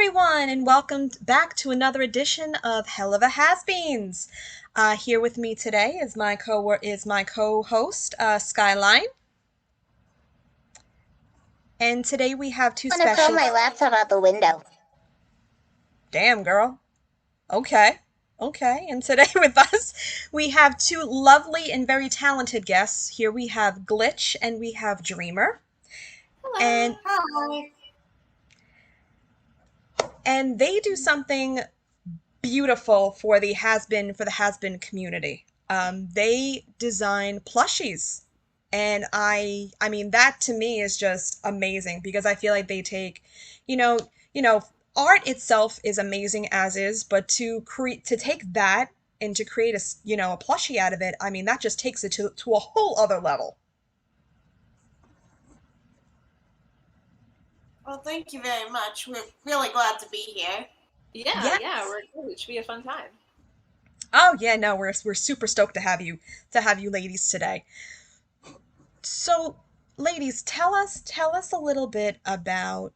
everyone, and welcome back to another edition of Helluva Hazbeans. Here with me today is my co-host Skyline, and today we have two I'm gonna throw special. my laptop out the window. Damn, girl. Okay. Okay, and today with us we have two lovely and very talented guests. Here we have Glitch and we have Dreamer. Hello. And Hi. and they do something beautiful for the Hazbin community. They design plushies, and I mean that to me is just amazing because I feel like they take, you know, you know, art itself is amazing as is, but to take that and to create a plushie out of it, I mean that just takes it to a whole other level. Well, thank you very much. We're really glad to be here. Yes. We're excited. It should be a fun time. Oh yeah, no, we're super stoked to have you ladies today. So, ladies, tell us a little bit about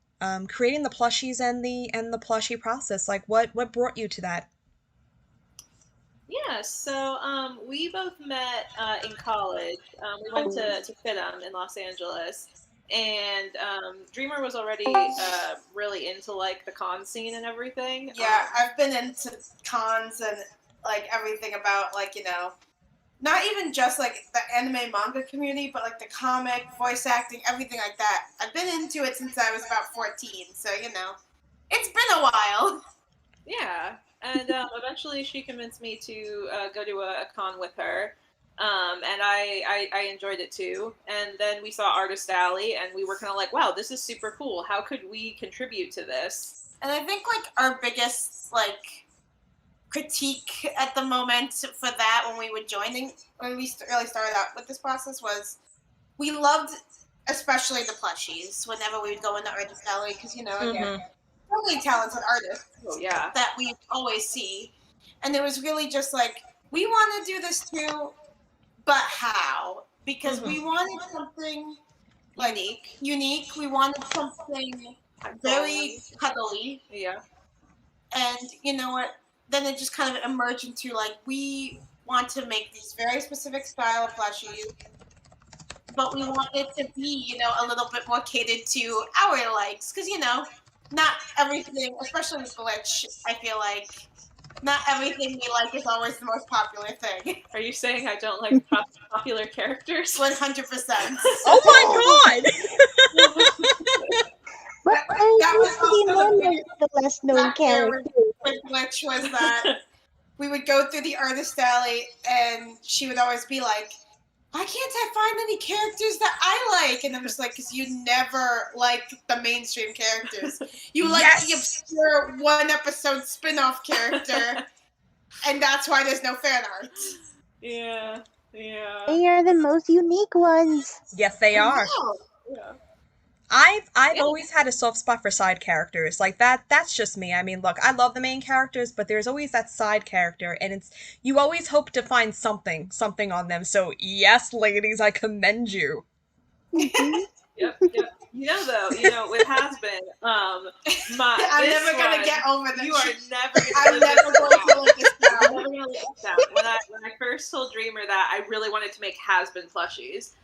creating the plushies and the plushie process. Like, what brought you to that? Yeah, so we both met in college. We went to FITM in Los Angeles, and Dreamer was already really into like the con scene and everything. Yeah, I've been into cons and like everything about not even just like the anime manga community, but like the comic, voice acting, everything like that. I've been into it since I was about 14, so it's been a while. Yeah, and eventually she convinced me to go to a con with her. And I enjoyed it too. And then we saw Artist Alley, and we were kind of like, wow, this is super cool. How could we contribute to this? And I think like our biggest like critique at the moment for that when we really started out with this process was we loved especially the plushies whenever we would go into Artist Alley because again, really talented artists that we always see. And it was really just like, we want to do this too, but how? Because we wanted something like unique. We wanted something very cuddly. Yeah. And you know what? Then it just kind of emerged into like, we want to make these very specific style of plushies, but we want it to be, a little bit more catered to our likes. Because, not everything, especially with Glitch, I feel like not everything we like is always the most popular thing. Are you saying I don't like popular characters? 100%. Oh my god! But that was also the less known character. With Glitch was that we would go through the Artist Alley and she would always be like, why can't I find any characters that I like? And I'm just like, because you never like the mainstream characters. You like the obscure one-episode spin-off character, and that's why there's no fan art. Yeah. They are the most unique ones. Yes, they are. Yeah. I've always had a soft spot for side characters. Like that's just me. I mean, look, I love the main characters, but there's always that side character, and you always hope to find something on them. So, yes, ladies, I commend you. Yep. With Hazbin, I'm never gonna get over this. You are never gonna I'm never going to let this down. I'm never gonna let this down. When I first told Dreamer that I really wanted to make Hazbin plushies,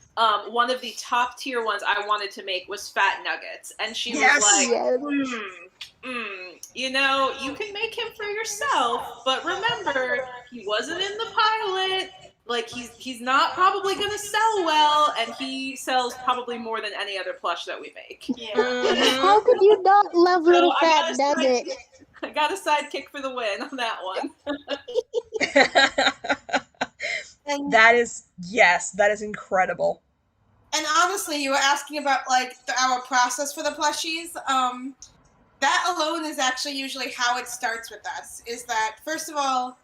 one of the top tier ones I wanted to make was Fat Nuggets, and she was like, you can make him for yourself, but remember, he wasn't in the pilot. Like, he's not probably gonna sell well, and he sells probably more than any other plush that we make. Yeah. How could you not love little Fat Nugget? I got a sidekick for the win on that one. That is incredible. And honestly, you were asking about like our process for the plushies. That alone is actually usually how it starts with us. Is that first of all,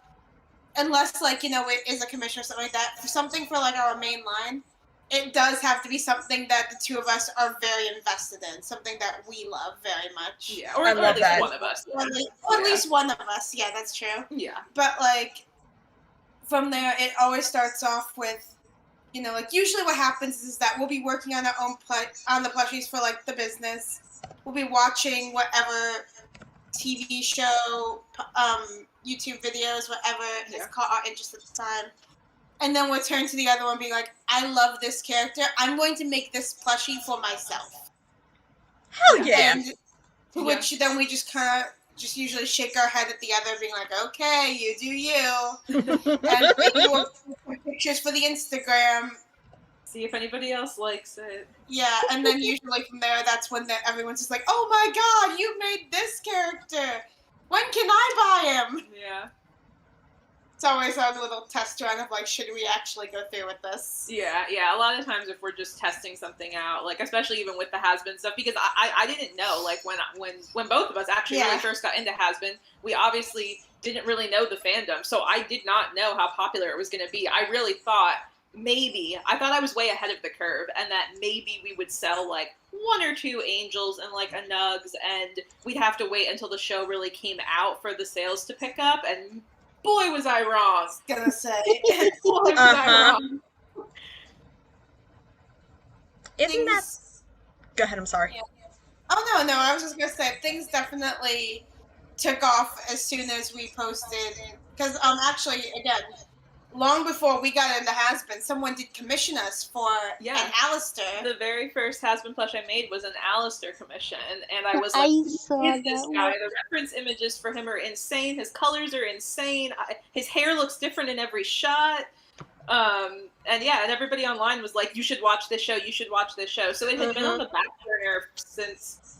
unless like it is a commission or something like that, for something for like our main line, it does have to be something that the two of us are very invested in, something that we love very much. Yeah, or at least one of us. Or at least one of us. Yeah, that's true. Yeah. But like from there, it always starts off with, like usually what happens is that we'll be working on our own on the plushies for like the business. We'll be watching whatever TV show, YouTube videos, whatever has caught our interest at the time. And then we'll turn to the other one being like, I love this character. I'm going to make this plushie for myself. Hell yeah. And to which then we just kind of just usually shake our head at the other being like, okay, you do you. And maybe we'll take pictures for the Instagram. See if anybody else likes it. Yeah, and then usually from there, that's when everyone's just like, oh my god, you made this character. When can I buy him? Yeah. It's always our little test run of like, should we actually go through with this? Yeah. A lot of times if we're just testing something out, like especially even with the Hazbin stuff, because I didn't know, like when both of us actually really first got into Hazbin, we obviously didn't really know the fandom, so I did not know how popular it was going to be. I really thought I thought I was way ahead of the curve, and that maybe we would sell like 1 or 2 angels and like a nugs, and we'd have to wait until the show really came out for the sales to pick up, and boy, was I wrong. I was gonna say. Boy, was I wrong. Isn't that... Go ahead, I'm sorry. Yeah. Oh, no, I was just gonna say, things definitely took off as soon as we posted. Because, actually, again, long before we got into Hazbin, someone did commission us for an Alistair. The very first Hazbin plush I made was an Alistair commission, and I was like, I saw who is this that guy? one. The reference images for him are insane. His colors are insane. His hair looks different in every shot. And everybody online was like, you should watch this show, you should watch this show. So it had been on the back burner since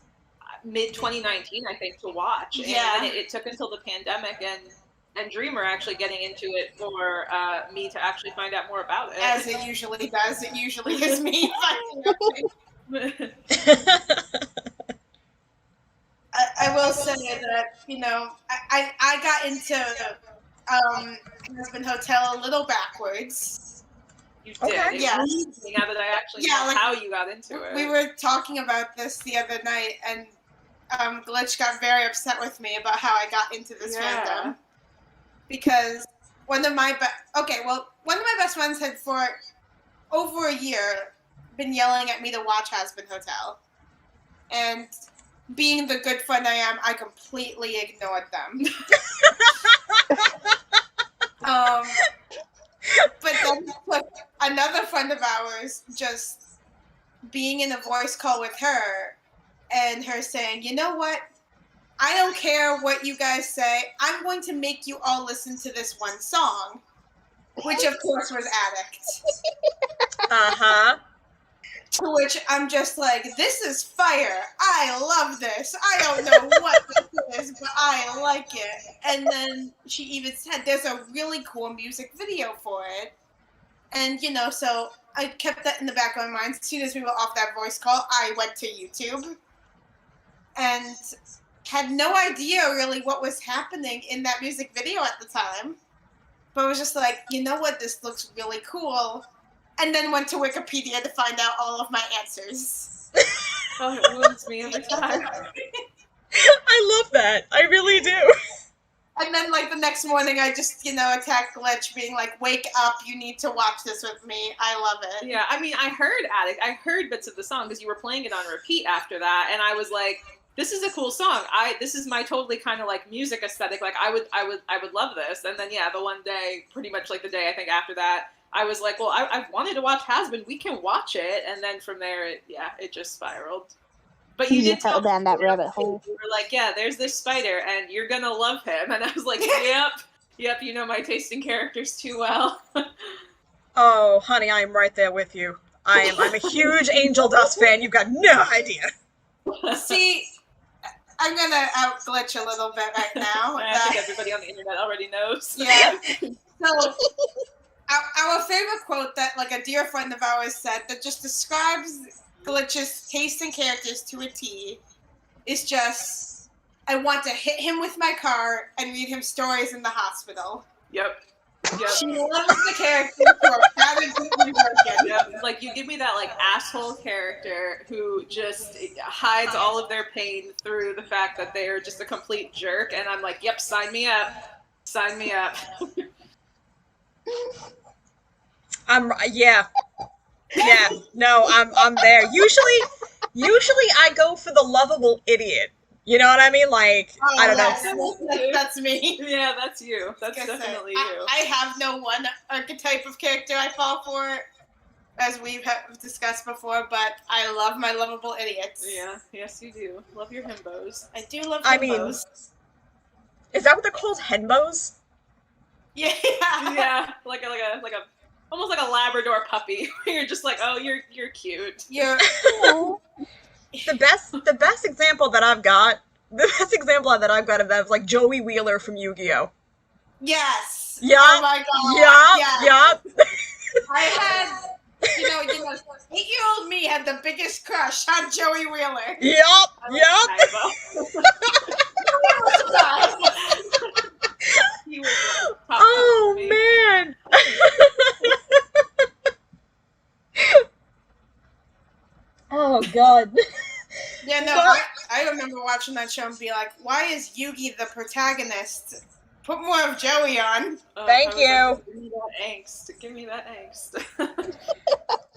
mid-2019, I think, to watch. Yeah. And it took until the pandemic and Dreamer actually getting into it for me to actually find out more about it. As it usually does. It usually is me finding out. I will say that, I got into Hazbin Hotel a little backwards. You did. Okay. Yeah. Now that I actually know how you got into it. We were talking about this the other night, and Glitch got very upset with me about how I got into this fandom. Because one of my best friends had for over a year been yelling at me to watch Hazbin Hotel. And being the good friend I am, I completely ignored them. But then another friend of ours just being in a voice call with her and her saying, you know what? I don't care what you guys say. I'm going to make you all listen to this one song, which of course was Addict. Uh-huh. To which I'm just like, this is fire. I love this. I don't know what this is, but I like it. And then she even said there's a really cool music video for it. And, so I kept that in the back of my mind. As soon as we were off that voice call, I went to YouTube and had no idea really what was happening in that music video at the time. But I was just like, you know what? This looks really cool. And then went to Wikipedia to find out all of my answers. Oh, it ruins me every time. I love that. I really do. And then, the next morning, I just, attack Glitch, being like, wake up, you need to watch this with me. I love it. Yeah, I mean, I heard Addict. I heard bits of the song because you were playing it on repeat after that, and I was like, this is a cool song. This is my totally kind of music aesthetic. I would love this. And then the one day, pretty much the day I think after that, I was like, well, I've wanted to watch Hazbin. We can watch it. And then from there, it just spiraled. But you did fell down that rabbit hole. You were like, yeah, there's this spider, and you're gonna love him. And I was like, yep, you know my taste in characters too well. Oh, honey, I am right there with you. I'm a huge Angel Dust fan. You've got no idea. See, I'm gonna out-glitch a little bit right now. I think everybody on the internet already knows. Yeah. So, our favorite quote that a dear friend of ours said that just describes Glitch's taste in characters to a T is just, I want to hit him with my car and read him stories in the hospital. Yep. She loves the character who are bad and broken. Yep. You give me that asshole character who just hides all of their pain through the fact that they are just a complete jerk, and I'm like, yep, sign me up. Sign me up. I'm there. Usually I go for the lovable idiot, You know what I mean? Like, I don't know. That's me. Yeah, that's you. That's definitely you. I have no one archetype of character I fall for, as we've discussed before, but I love my lovable idiots. Yeah, yes you do. Love your himbos. I do love himbos. I mean, is that what they're called? Henbos? Yeah. Yeah, like a almost like a Labrador puppy. You're just like, oh, you're cute. You're The best example that I've got of that is like Joey Wheeler from Yu-Gi-Oh! Yes. Yeah. Oh my god. Yeah. I had, you know, 8-year-old me had the biggest crush on Joey Wheeler. Yep. He was like, Oh man. Oh god. Yeah, no, I remember watching that show and be like, why is Yugi the protagonist? Put more of Joey on. Thank you. Like, give me that angst. Give me that angst.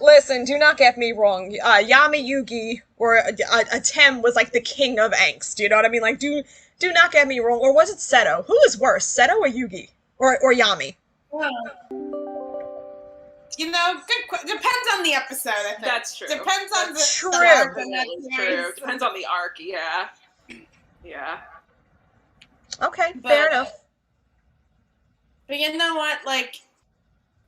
Listen, do not get me wrong. Yami Yugi or a Tem was like the king of angst. You know what I mean? Like, do not get me wrong. Or was it Seto? Who is worse, Seto or Yugi? Or Yami? You know, depends on the episode, I think. That's true. Depends on the arc. True. Depends on the arc, yeah. Yeah. Okay, fair enough. But you know what? Like,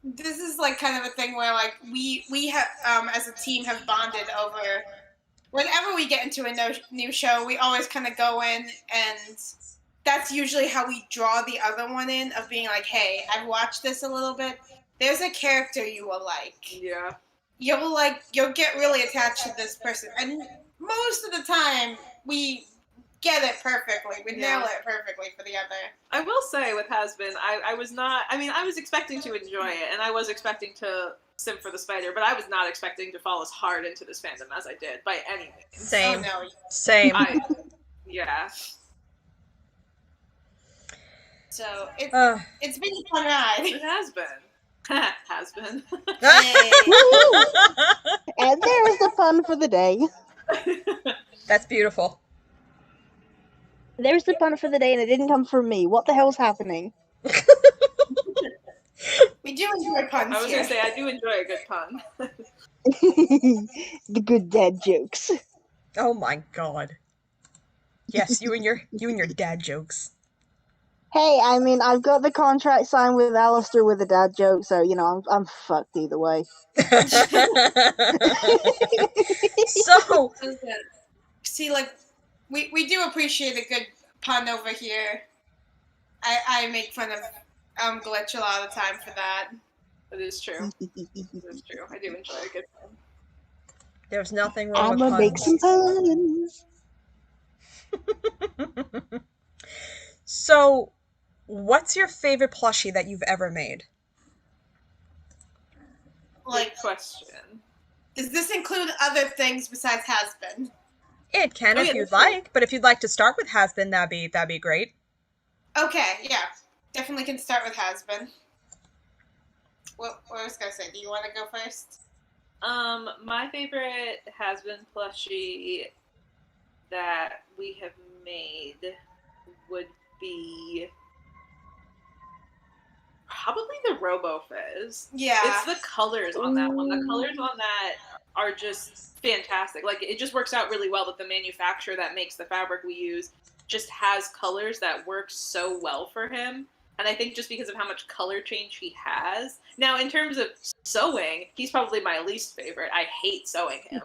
this is like kind of a thing where like we have as a team have bonded over whenever we get into a new show, we always kind of go in, and that's usually how we draw the other one in, of being like, hey, I've watched this a little bit. There's a character you will like. Yeah. You'll get really attached to this person. And most of the time, we get it perfectly. We nail it perfectly for the other. I will say with Hazbin, I was not, I mean, I was expecting to enjoy it, and I was expecting to simp for the spider, but I was not expecting to fall as hard into this fandom as I did, by any means. Same. Oh, no. Same. Yeah. So, it's been a fun ride. It has been. Has been. And there's the fun for the day. That's beautiful. There's the pun for the day, and it didn't come from me. What the hell's happening? We do enjoy puns. I was going to say, I do enjoy a good pun. The good dad jokes. Oh my god. Yes, you and your dad jokes. Hey, I mean, I've got the contract signed with Alistair with a dad joke, so, you know, I'm fucked either way. So, see, like, we do appreciate a good pun over here. I make fun of Glitch a lot of the time for that. That is true. That is true. I do enjoy a good pun. there's nothing wrong with I'ma puns. make some puns. So, what's your favorite plushie that you've ever made? Like, good question. Does this include other things besides Hazbin? It can if you'd like, but if you'd like to start with Hazbin, that'd be great. Okay, yeah. Definitely can start with Hazbin. What I was gonna say, do you want to go first? My favorite Hazbin plushie that we have made would be probably the RoboFizz. Yeah. It's the colors on that one. The colors on that are just fantastic. Like, it just works out really well that the manufacturer that makes the fabric we use just has colors that work so well for him. And I think just because of how much color change he has. Now, in terms of sewing, he's probably my least favorite. I hate sewing him.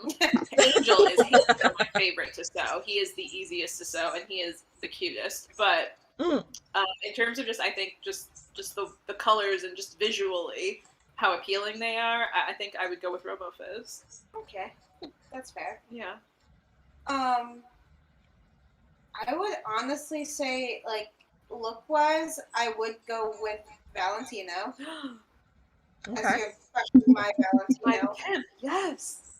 Angel is my favorite to sew. He is the easiest to sew, and he is the cutest. But in terms of just, I think, just the colors and just visually how appealing they are, I think I would go with RoboFizz. Okay. That's fair. Yeah. I would honestly say, like, look-wise, I would go with Valentino. Okay. As your my Valentino. Yes.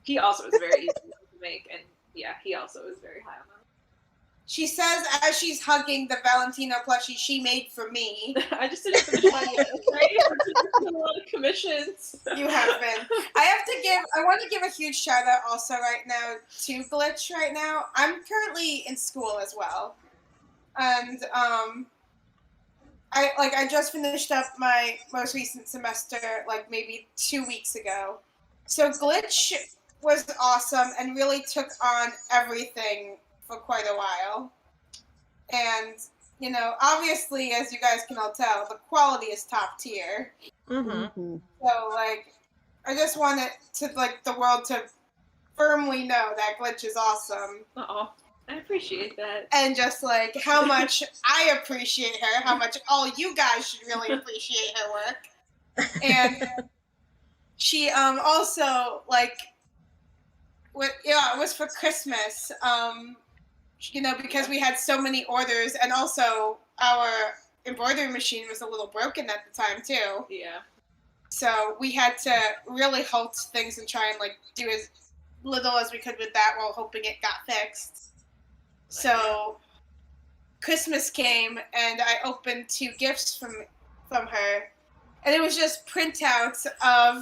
He also is very easy to make, and yeah, he also is very high on She says as she's hugging the Valentino plushie she made for me. I just didn't finish my yet, okay? A lot of commissions. You have been. I want to give a huge shout out also right now to Glitch right now. I'm currently in school as well. And I just finished up my most recent semester like maybe 2 weeks ago. So Glitch was awesome and really took on everything for quite a while. And, you know, obviously, as you guys can all tell, the quality is top tier. Mm-hmm. So, like, I just wanted to, like, the world to firmly know that Glitch is awesome. Oh, I appreciate that. And just, like, how much I appreciate her, how much all you guys should really appreciate her work. And she also, like, it was for Christmas, you know, because we had so many orders, and also our embroidery machine was a little broken at the time too. Yeah. So we had to really halt things and try and like do as little as we could with that while hoping it got fixed. So Christmas came and I opened 2 gifts from her, and it was just printouts of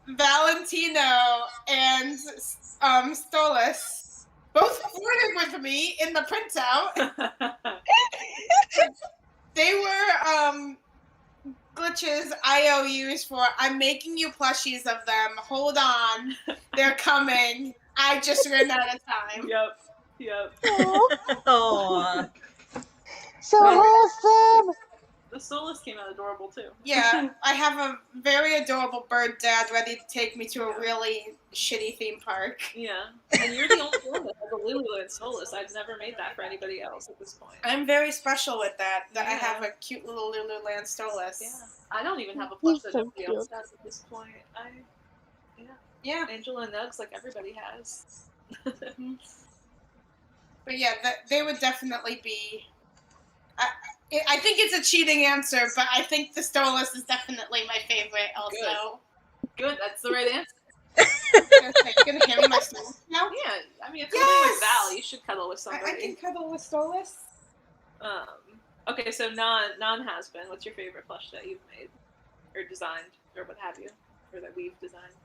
Valentino and Stolas. Both ordered with me in the printout. They were Glitch's IOUs for I'm making you plushies of them. Hold on. They're coming. I just ran out of time. Yep. Aww. So wholesome. The Solus came out adorable too. Yeah, I have a very adorable bird dad ready to take me to a really shitty theme park. Yeah. And you're the only one that has a Lululemon Solus. I've never made that for anybody else at this point. I'm very special with that I Yeah. have a cute little Lululemon Stolas. Yeah. I don't even have a plush He's that so nobody else cute. has at this point. Yeah. Angela and Nugs like everybody has. But yeah, they would definitely be. I think it's a cheating answer, but I think the Stolas is definitely my favorite also. Good, that's the right answer. You're gonna hand me my Stolas now? Yeah, I mean, if you're living with Val, you should cuddle with somebody. I can cuddle with Stolas. Okay, so non-Hazbin, what's your favorite plush that you've made? Or designed, or what have you? Or that we've designed?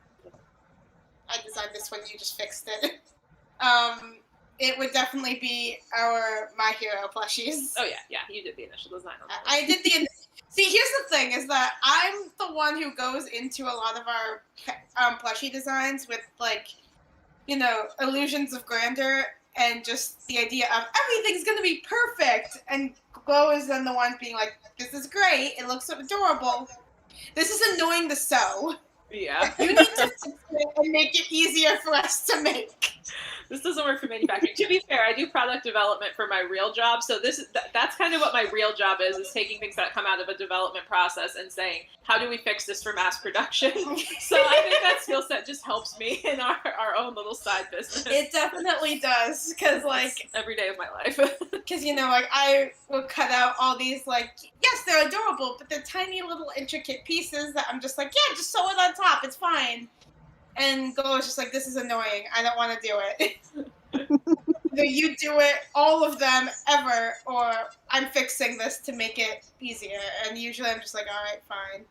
I designed this one, you just fixed it. It would definitely be our My Hero plushies. Oh yeah, you did the initial design on that. I did the. See, here's the thing: is that I'm the one who goes into a lot of our plushie designs with like, you know, illusions of grandeur and just the idea of everything's gonna be perfect. And Glow is then the one being like, "This is great. It looks adorable. This is annoying to sew. Yeah. You need to fix it and make it easier for us to make." This doesn't work for manufacturing. To be fair, I do product development for my real job, so that's kind of what my real job is taking things that come out of a development process and saying, how do we fix this for mass production? So I think that skill set just helps me in our own little side business. It definitely does, because like every day of my life. Because, you know, like, I will cut out all these, like, yes, they're adorable, but they're tiny little intricate pieces that I'm just like, yeah, just sew it on top, it's fine. And Go is just like, this is annoying, I don't want to do it. Either you do it, all of them, ever, or I'm fixing this to make it easier. And usually I'm just like, alright, fine,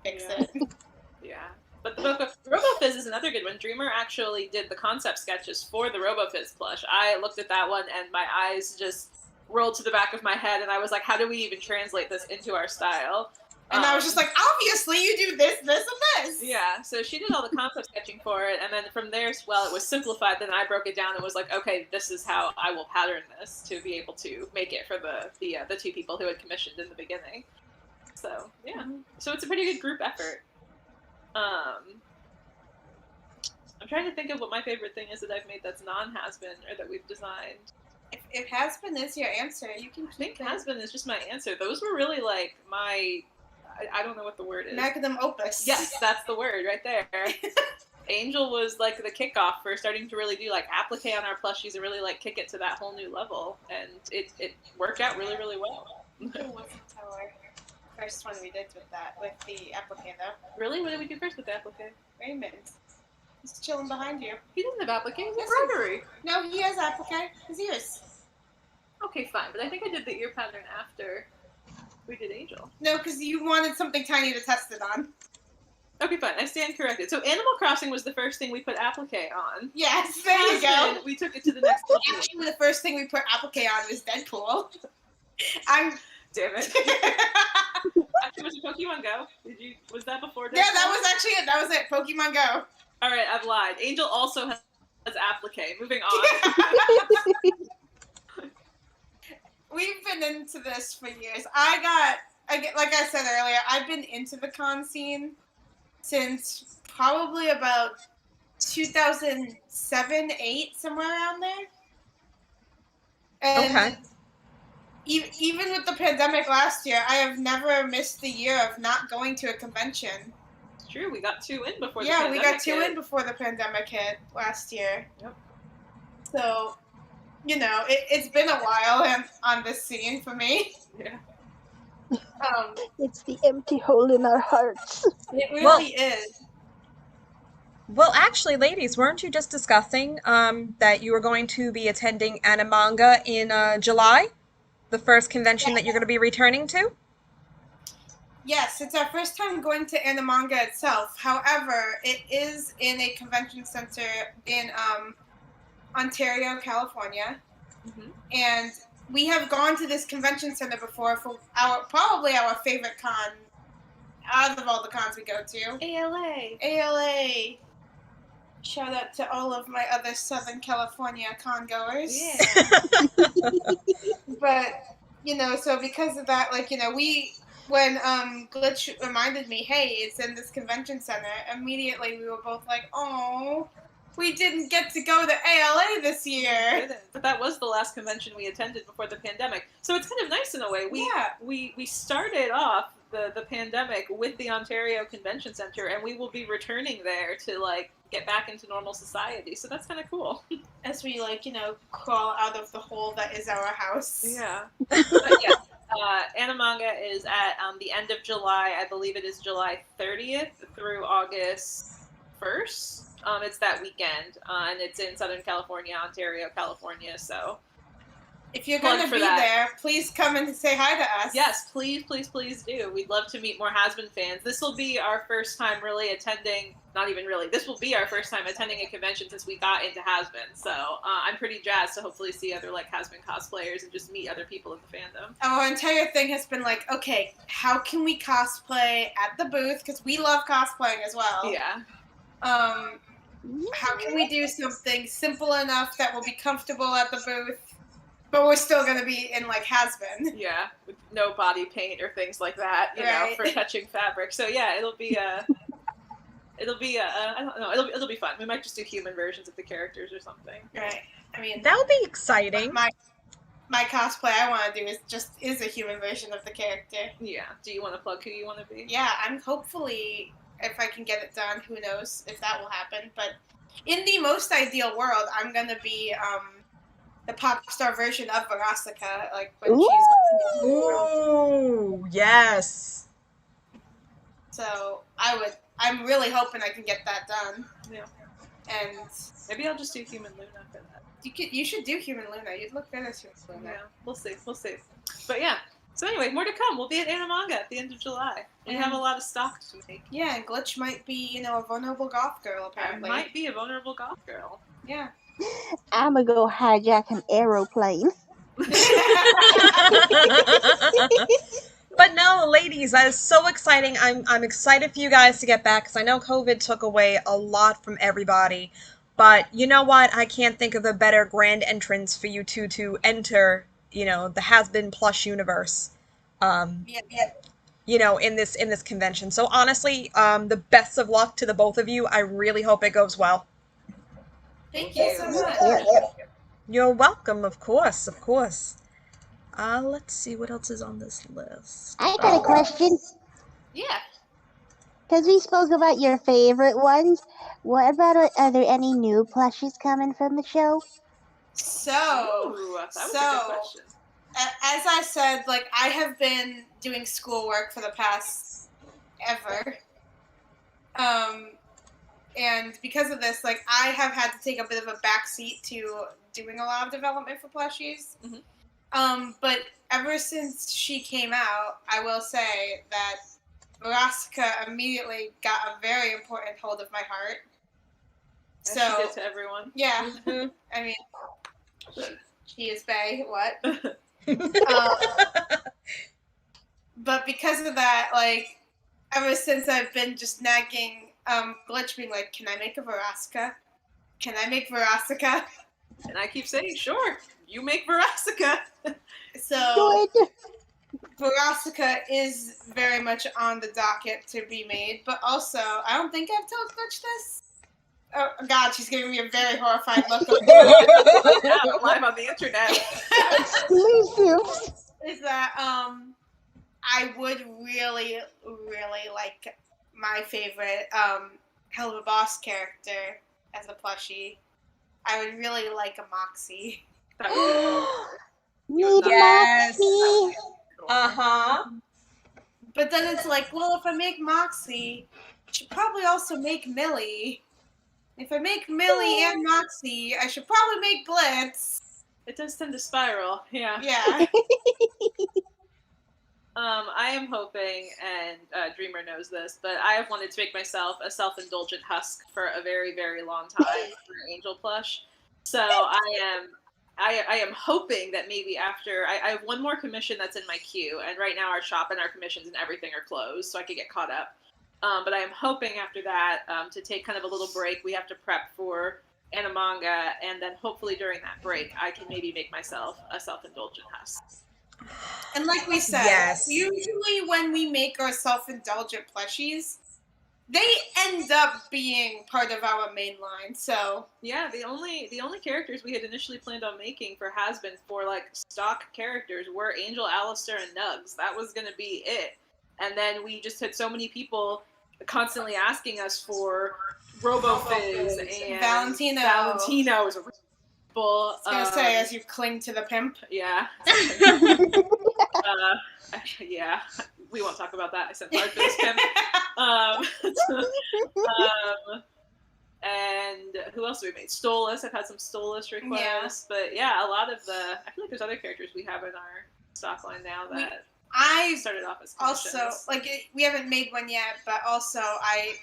fix it. Yeah. But the RoboFizz is another good one. Dreamer actually did the concept sketches for the RoboFizz plush. I looked at that one and my eyes just rolled to the back of my head, and I was like, how do we even translate this into our style? And I was just like, obviously you do this, this, and this. Yeah, so she did all the concept sketching for it, and then from there, well, it was simplified, then I broke it down and was like, okay, this is how I will pattern this to be able to make it for the 2 people who had commissioned in the beginning. So, yeah. So it's a pretty good group effort. I'm trying to think of what my favorite thing is that I've made that's non-Hazbin or that we've designed. If Hazbin is your answer, you can I think Hazbin is just my answer. Those were really like my... I don't know what the word is. Magnum opus. Yes, that's the word right there. Angel was like the kickoff for starting to really do like applique on our plushies and really like kick it to that whole new level, and it worked out really, really well. It wasn't our first one we did with the applique though. Really? What did we do first with the applique? Raymond. He's chilling behind you. He doesn't have applique. He's Yes, embroidery. No, he has applique. It's yours. Okay, fine, but I think I did the ear pattern after we did Angel. No, because you wanted something tiny to test it on. Okay, fine. I stand corrected. So Animal Crossing was the first thing we put applique on. Yes, there you go. Hazbin, we took it to the next level. Actually, the first thing we put applique on was Deadpool. I'm. Damn it. Actually, was it Pokemon Go? Was that before Deadpool? Yeah, that was actually it. That was it. Pokemon Go. All right, I've lied. Angel also has applique. Moving on. We've been into this for years. Like I said earlier, I've been into the con scene since probably about 2007, 8, somewhere around there. And Okay. even with the pandemic last year, I have never missed the year of not going to a convention. It's true. We got 2 in before the Yeah, pandemic we got 2 hit. in before the pandemic hit last year. Yep. So, it's been a while on this scene for me. Yeah. It's the empty hole in our hearts. It really is. Well, actually, ladies, weren't you just discussing that you were going to be attending Animanga in July? The first convention that you're going to be returning to? Yes, it's our first time going to Animanga itself. However, it is in a convention center in Ontario, California. Mm-hmm. And we have gone to this convention center before for probably our favorite con out of all the cons we go to. ALA. Shout out to all of my other Southern California con goers. Yeah. But, so because of that, when Glitch reminded me, hey, it's in this convention center, immediately we were both like, oh, we didn't get to go to ALA this year. But that was the last convention we attended before the pandemic. So it's kind of nice in a way. We started off the pandemic with the Ontario Convention Center, and we will be returning there to, get back into normal society. So that's kind of cool. As we, crawl out of the hole that is our house. Yeah. But yeah. Animanga is at the end of July. I believe it is July 30th through August 1st. It's that weekend, and it's in Southern California, Ontario, California. So, if you're going to be there, please come and say hi to us. Yes, please, please, please do. We'd love to meet more Hazbin fans. This will be our first time really attending. Not even really. This will be our first time attending a convention since we got into Hazbin. So I'm pretty jazzed to hopefully see other Hazbin cosplayers and just meet other people in the fandom. Our entire thing has been okay, how can we cosplay at the booth? Because we love cosplaying as well. Yeah. How can we do something simple enough that will be comfortable at the booth, but we're still going to be in Hazbin? Yeah, with no body paint or things like that, you know, for touching fabric. So yeah, it'll be I don't know, it'll be fun. We might just do human versions of the characters or something. Right. I mean, that would be exciting. My cosplay I want to do is a human version of the character. Yeah. Do you want to plug who you want to be? Yeah, I'm hopefully, if I can get it done, who knows if that will happen. But in the most ideal world, I'm gonna be the pop star version of Verasika, when she's. Ooh, yes. So I'm really hoping I can get that done. Yeah. And maybe I'll just do Human Luna for that. You should do Human Luna. You'd look good as Human Luna. Yeah, we'll see. But yeah. So anyway, more to come. We'll be at Animanga at the end of July. We have a lot of stock to make. Yeah, and Glitch might be, a vulnerable goth girl, apparently. I might be a vulnerable goth girl. Yeah. I'ma go hijack an aeroplane. But no, ladies, that is so exciting. I'm excited for you guys to get back, because I know COVID took away a lot from everybody. But you know what? I can't think of a better grand entrance for you two to enter, the Hazbin Plush universe. In this convention. So honestly, the best of luck to the both of you. I really hope it goes well. Thank you so much. You're welcome, of course. Let's see what else is on this list. I got a question. Yeah. Because we spoke about your favorite ones. What about, are there any new plushies coming from the show? So, that was a good question. As I said, I have been doing schoolwork for the past ever. And because of this, I have had to take a bit of a backseat to doing a lot of development for plushies. Mm-hmm. But ever since she came out, I will say that Verasca immediately got a very important hold of my heart. As So she did to everyone. yeah, Mhm. I mean, she is bae. What? But because of that, like, ever since I've been just nagging Glitch, being like, "Can I make a Verasca? Can I make Verasca?" And I keep saying, sure, you make Verasca. So Good. Verasca is very much on the docket to be made, but also I don't think I've told Glitch this. Oh God, she's giving me a very horrified look. Now, live on the internet. Exclusive. Is that I would really, really like my favorite Helluva Boss character as a plushie. I would really like a Moxie. That would be cool. Need Yes. Moxie. Uh-huh. But then it's like, well, if I make Moxie, I should probably also make Millie. If I make Millie and Moxie, I should probably make Blitz. It does tend to spiral, yeah. Yeah. I am hoping, and Dreamer knows this, but I have wanted to make myself a self-indulgent husk for a very, very long time for an Angel plush. So I am hoping that maybe after I have one more commission that's in my queue, and right now our shop and our commissions and everything are closed, so I could get caught up. But I am hoping after that to take kind of a little break. We have to prep for Animanga, and then hopefully during that break, I can maybe make myself a self-indulgent husk. And like we said, Yes. usually when we make our self-indulgent plushies, they end up being part of our main line. So yeah, the only characters we had initially planned on making for Hazbin for like stock characters were Angel, Alistair, and Nugs. That was gonna be it. And then we just had so many people constantly asking us for RoboFizz and Valentino. Valentino is a people. I was gonna say, as you cling to the pimp. Yeah. Yeah. We won't talk about that. I sent hard for this pimp. And who else have we made? Stolas. I've had some Stolas requests. Yeah. But yeah, a lot of I feel like there's other characters we have in our stock line now that I started off as commissions. Also, like, we haven't made one yet, but also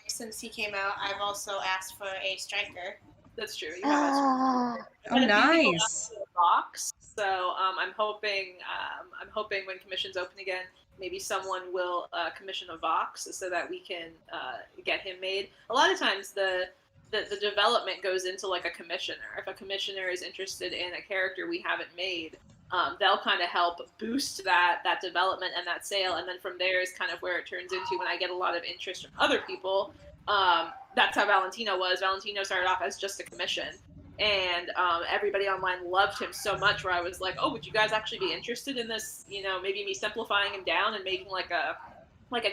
since he came out, I've also asked for a striker. That's true. You have Ah. Oh, nice. Box. So I'm hoping when commissions open again, maybe someone will commission a Vox so that we can get him made. A lot of times the development goes into like a commissioner. If a commissioner is interested in a character we haven't made, they'll kind of help boost that development and that sale, and then from there is kind of where it turns into when I get a lot of interest from other people. That's how Valentino was. Valentino started off as just a commission, and everybody online loved him so much where I was like, oh, would you guys actually be interested in this, maybe me simplifying him down and making like a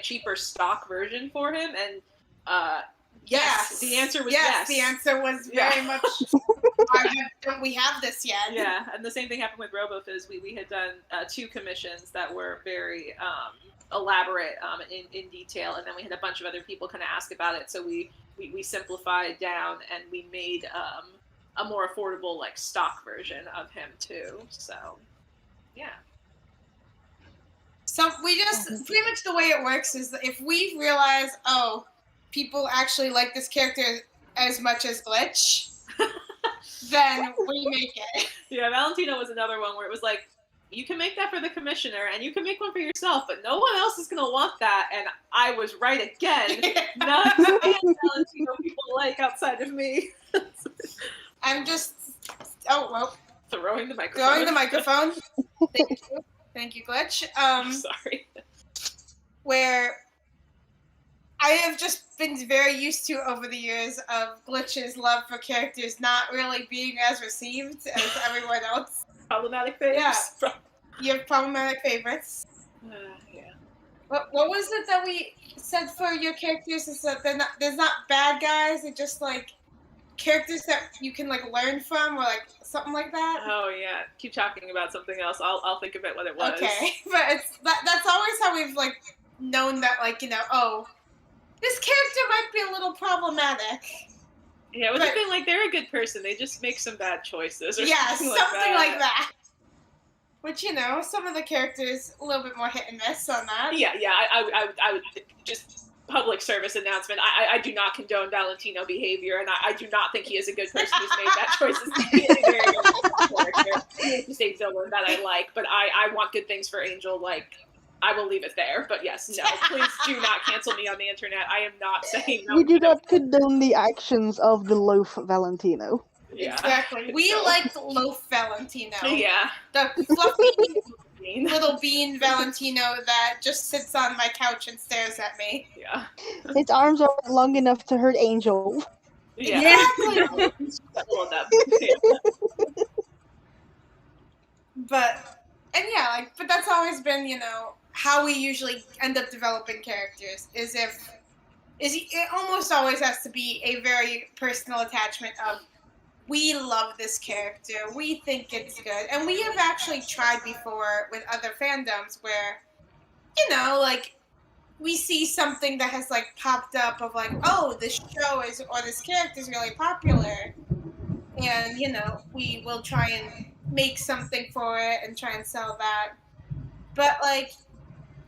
cheaper stock version for him? And yes, the answer was yes. The answer was very much, don't we have this yet? Yeah, and the same thing happened with RoboFizz. We had done 2 commissions that were very elaborate in detail, and then we had a bunch of other people kind of ask about it, so we simplified down and we made a more affordable like stock version of him too. So yeah. So we just pretty much the way it works is that if we realize, oh, people actually like this character as much as Glitch, then we make it. Yeah, Valentino was another one where it was like, you can make that for the commissioner and you can make one for yourself, but no one else is going to want that. And I was right again. None of the Valentino people like outside of me. I'm just, throwing the microphone. Thank you, Glitch. Sorry. Where I have just been very used to over the years of Glitch's love for characters not really being as received as everyone else. Problematic favorites? Yeah. You have problematic favorites. Yeah. What was it that we said for your characters? Is that there's not bad guys, they're just like characters that you can like learn from, or like something like that? Oh yeah. Keep talking about something else. I'll think of it what it was. Okay. But that's always how we've like known that, like, oh, this character might be a little problematic. Yeah, it would have been like they're a good person. They just make some bad choices. Or something like that. Which, you know, some of the characters a little bit more hit and miss on that. Yeah. I would just public service announcement. I do not condone Valentino behavior, and I do not think he is a good person who's made bad choices. He is a very good character. He is a villain that I like, but I want good things for Angel. Like, I will leave it there. But yes, no, please do not cancel me on the internet. I am not saying no. We do not condone the actions of the loaf Valentino. Yeah. Exactly. We liked Loaf Valentino. Yeah. The fluffy little bean Valentino that just sits on my couch and stares at me. Yeah. His arms are long enough to hurt Angel. Yeah. Exactly. But that's always been, you know, how we usually end up developing characters it almost always has to be a very personal attachment of, we love this character, we think it's good. And we have actually tried before with other fandoms where, you know, like, we see something that has, like, popped up of, like, oh, this show is, or this character is really popular. And, you know, we will try and make something for it and try and sell that. But, like,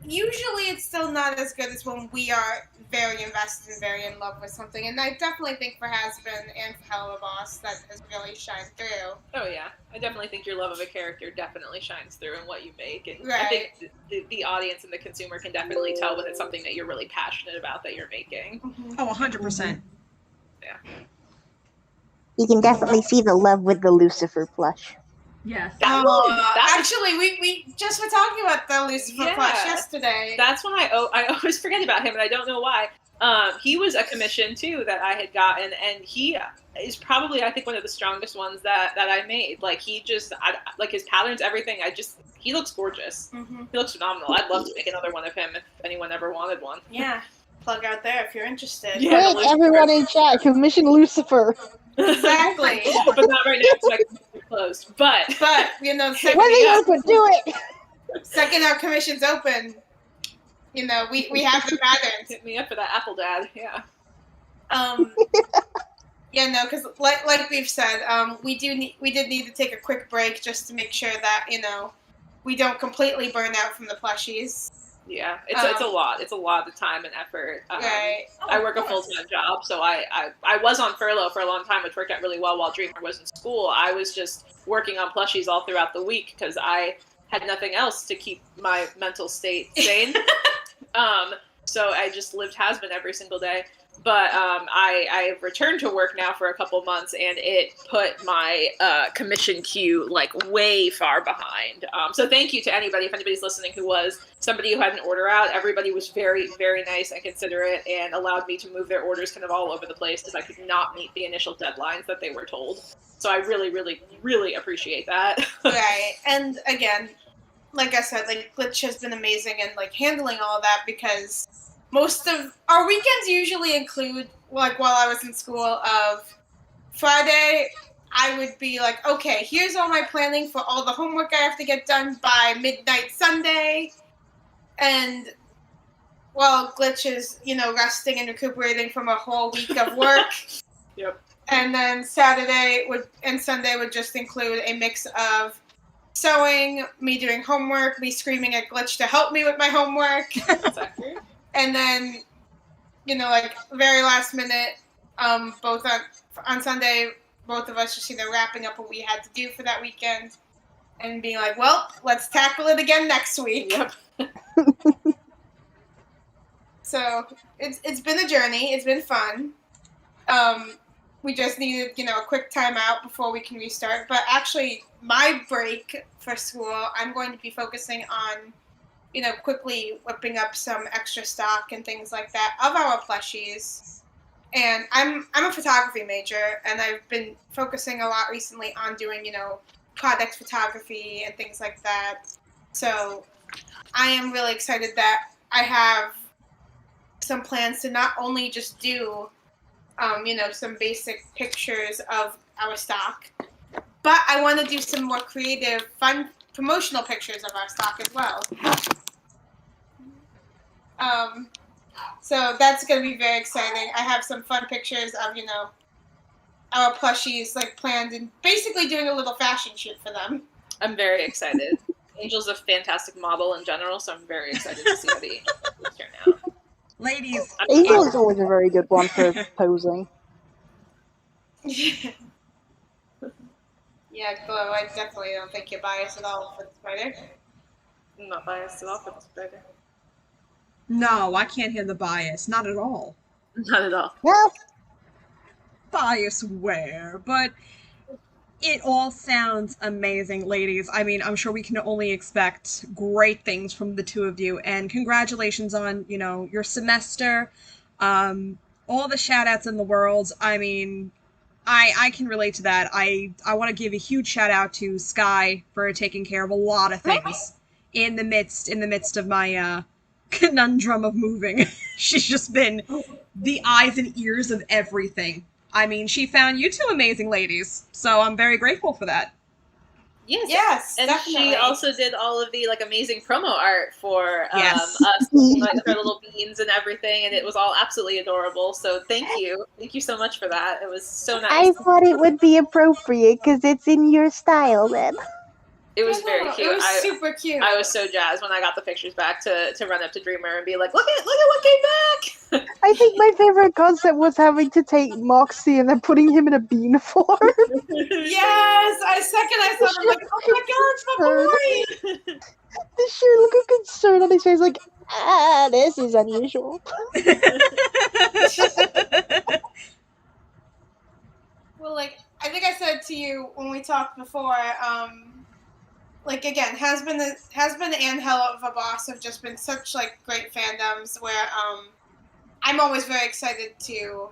usually it's still not as good as when we are very invested and very in love with something. And I definitely think for Hazbin and for Helluva Boss that has really shined through. Oh yeah, I definitely think your love of a character definitely shines through in what you make, and Right. I think the audience and the consumer can definitely tell when it's something that you're really passionate about that you're making. Oh, 100%. Yeah. You can definitely see the love with the Lucifer plush. Yes. Actually, we just were talking about the Lucifer plush yesterday. That's when I always forget about him, and I don't know why. He was a commission too that I had gotten, and he is probably, I think, one of the strongest ones that I made. Like, he just, like, his patterns, everything. He looks gorgeous. Mm-hmm. He looks phenomenal. I'd love to make another one of him if anyone ever wanted one. Yeah, plug out there if you're interested. Yeah. Quick, everyone in chat, commission Lucifer. Exactly. But not right now because my closed. But you know, When they open, do it. second our commission's open, you know, we have the patterns. hit me up for that Apple Dad. Yeah. Yeah, no, because like we've said, we did need to take a quick break just to make sure that, you know, we don't completely burn out from the plushies. Yeah, it's a lot. It's a lot of time and effort. Right. I work a full-time job, so I was on furlough for a long time, which worked out really well while Dreamer was in school. I was just working on plushies all throughout the week because I had nothing else to keep my mental state sane. So I just lived Hazbin every single day. But I returned to work now for a couple months, and it put my commission queue like way far behind. So thank you to anybody, if anybody's listening, who was somebody who had an order out. Everybody was very, very nice and considerate and allowed me to move their orders kind of all over the place because I could not meet the initial deadlines that they were told. So I really, really, really appreciate that. Right. And again, like I said, like Glitch has been amazing in like handling all of that, because most of our weekends usually include, like, while I was in school, of Friday, I would be like, okay, here's all my planning for all the homework I have to get done by midnight Sunday. And while Glitch is, you know, resting and recuperating from a whole week of work. Yep. And then Saturday and Sunday would just include a mix of sewing, me doing homework, me screaming at Glitch to help me with my homework. Exactly. And then, you know, like, very last minute, both on Sunday, both of us just, you know, wrapping up what we had to do for that weekend and being like, well, let's tackle it again next week. Yep. So it's been a journey. It's been fun. We just needed, you know, a quick time out before we can restart. But actually, my break for school, I'm going to be focusing on, you know, quickly whipping up some extra stock and things like that of our plushies. And I'm a photography major, and I've been focusing a lot recently on doing, you know, product photography and things like that. So I am really excited that I have some plans to not only just do, you know, some basic pictures of our stock, but I want to do some more creative, fun promotional pictures of our stock as well. So that's going to be very exciting. I have some fun pictures of, you know, our plushies, like, planned, and basically doing a little fashion shoot for them. I'm very excited. Angel's a fantastic model in general, so I'm very excited to see how the Angel looks turn out. Ladies, Angel is always a very good one for posing. Yeah, Glow, I definitely don't think you're biased at all for the spider. I'm not biased at all for this spider. no, I can't hear the bias. Not at all. Not at all. Yeah, Bias where? But it all sounds amazing, ladies. I mean, I'm sure we can only expect great things from the two of you. And congratulations on, your semester. All the shout outs in the world. I mean, I can relate to that. I want to give a huge shout out to Sky for taking care of a lot of things in the midst of my conundrum of moving. She's just been the eyes and ears of everything. I mean, she found you two amazing ladies, so I'm very grateful for that. Yes, and definitely. she also did all of the amazing promo art for Yes. us, with her little beans and everything, and it was all absolutely adorable. So thank you so much for that. It was so nice. I thought it would be appropriate because it's in your style, then. It was very cute. It was super cute. I was so jazzed when I got the pictures back to run up to Dreamer and be like, look at what came back. I think my favorite concept was having to take Moxie and then putting him in a bean form. Yes, I saw them like, oh my god, it's my boy. The sheer look of concern on his face, like, this is unusual. Well, I think I said to you when we talked before, again, Hazbin and Helluva Boss have just been such great fandoms where I'm always very excited to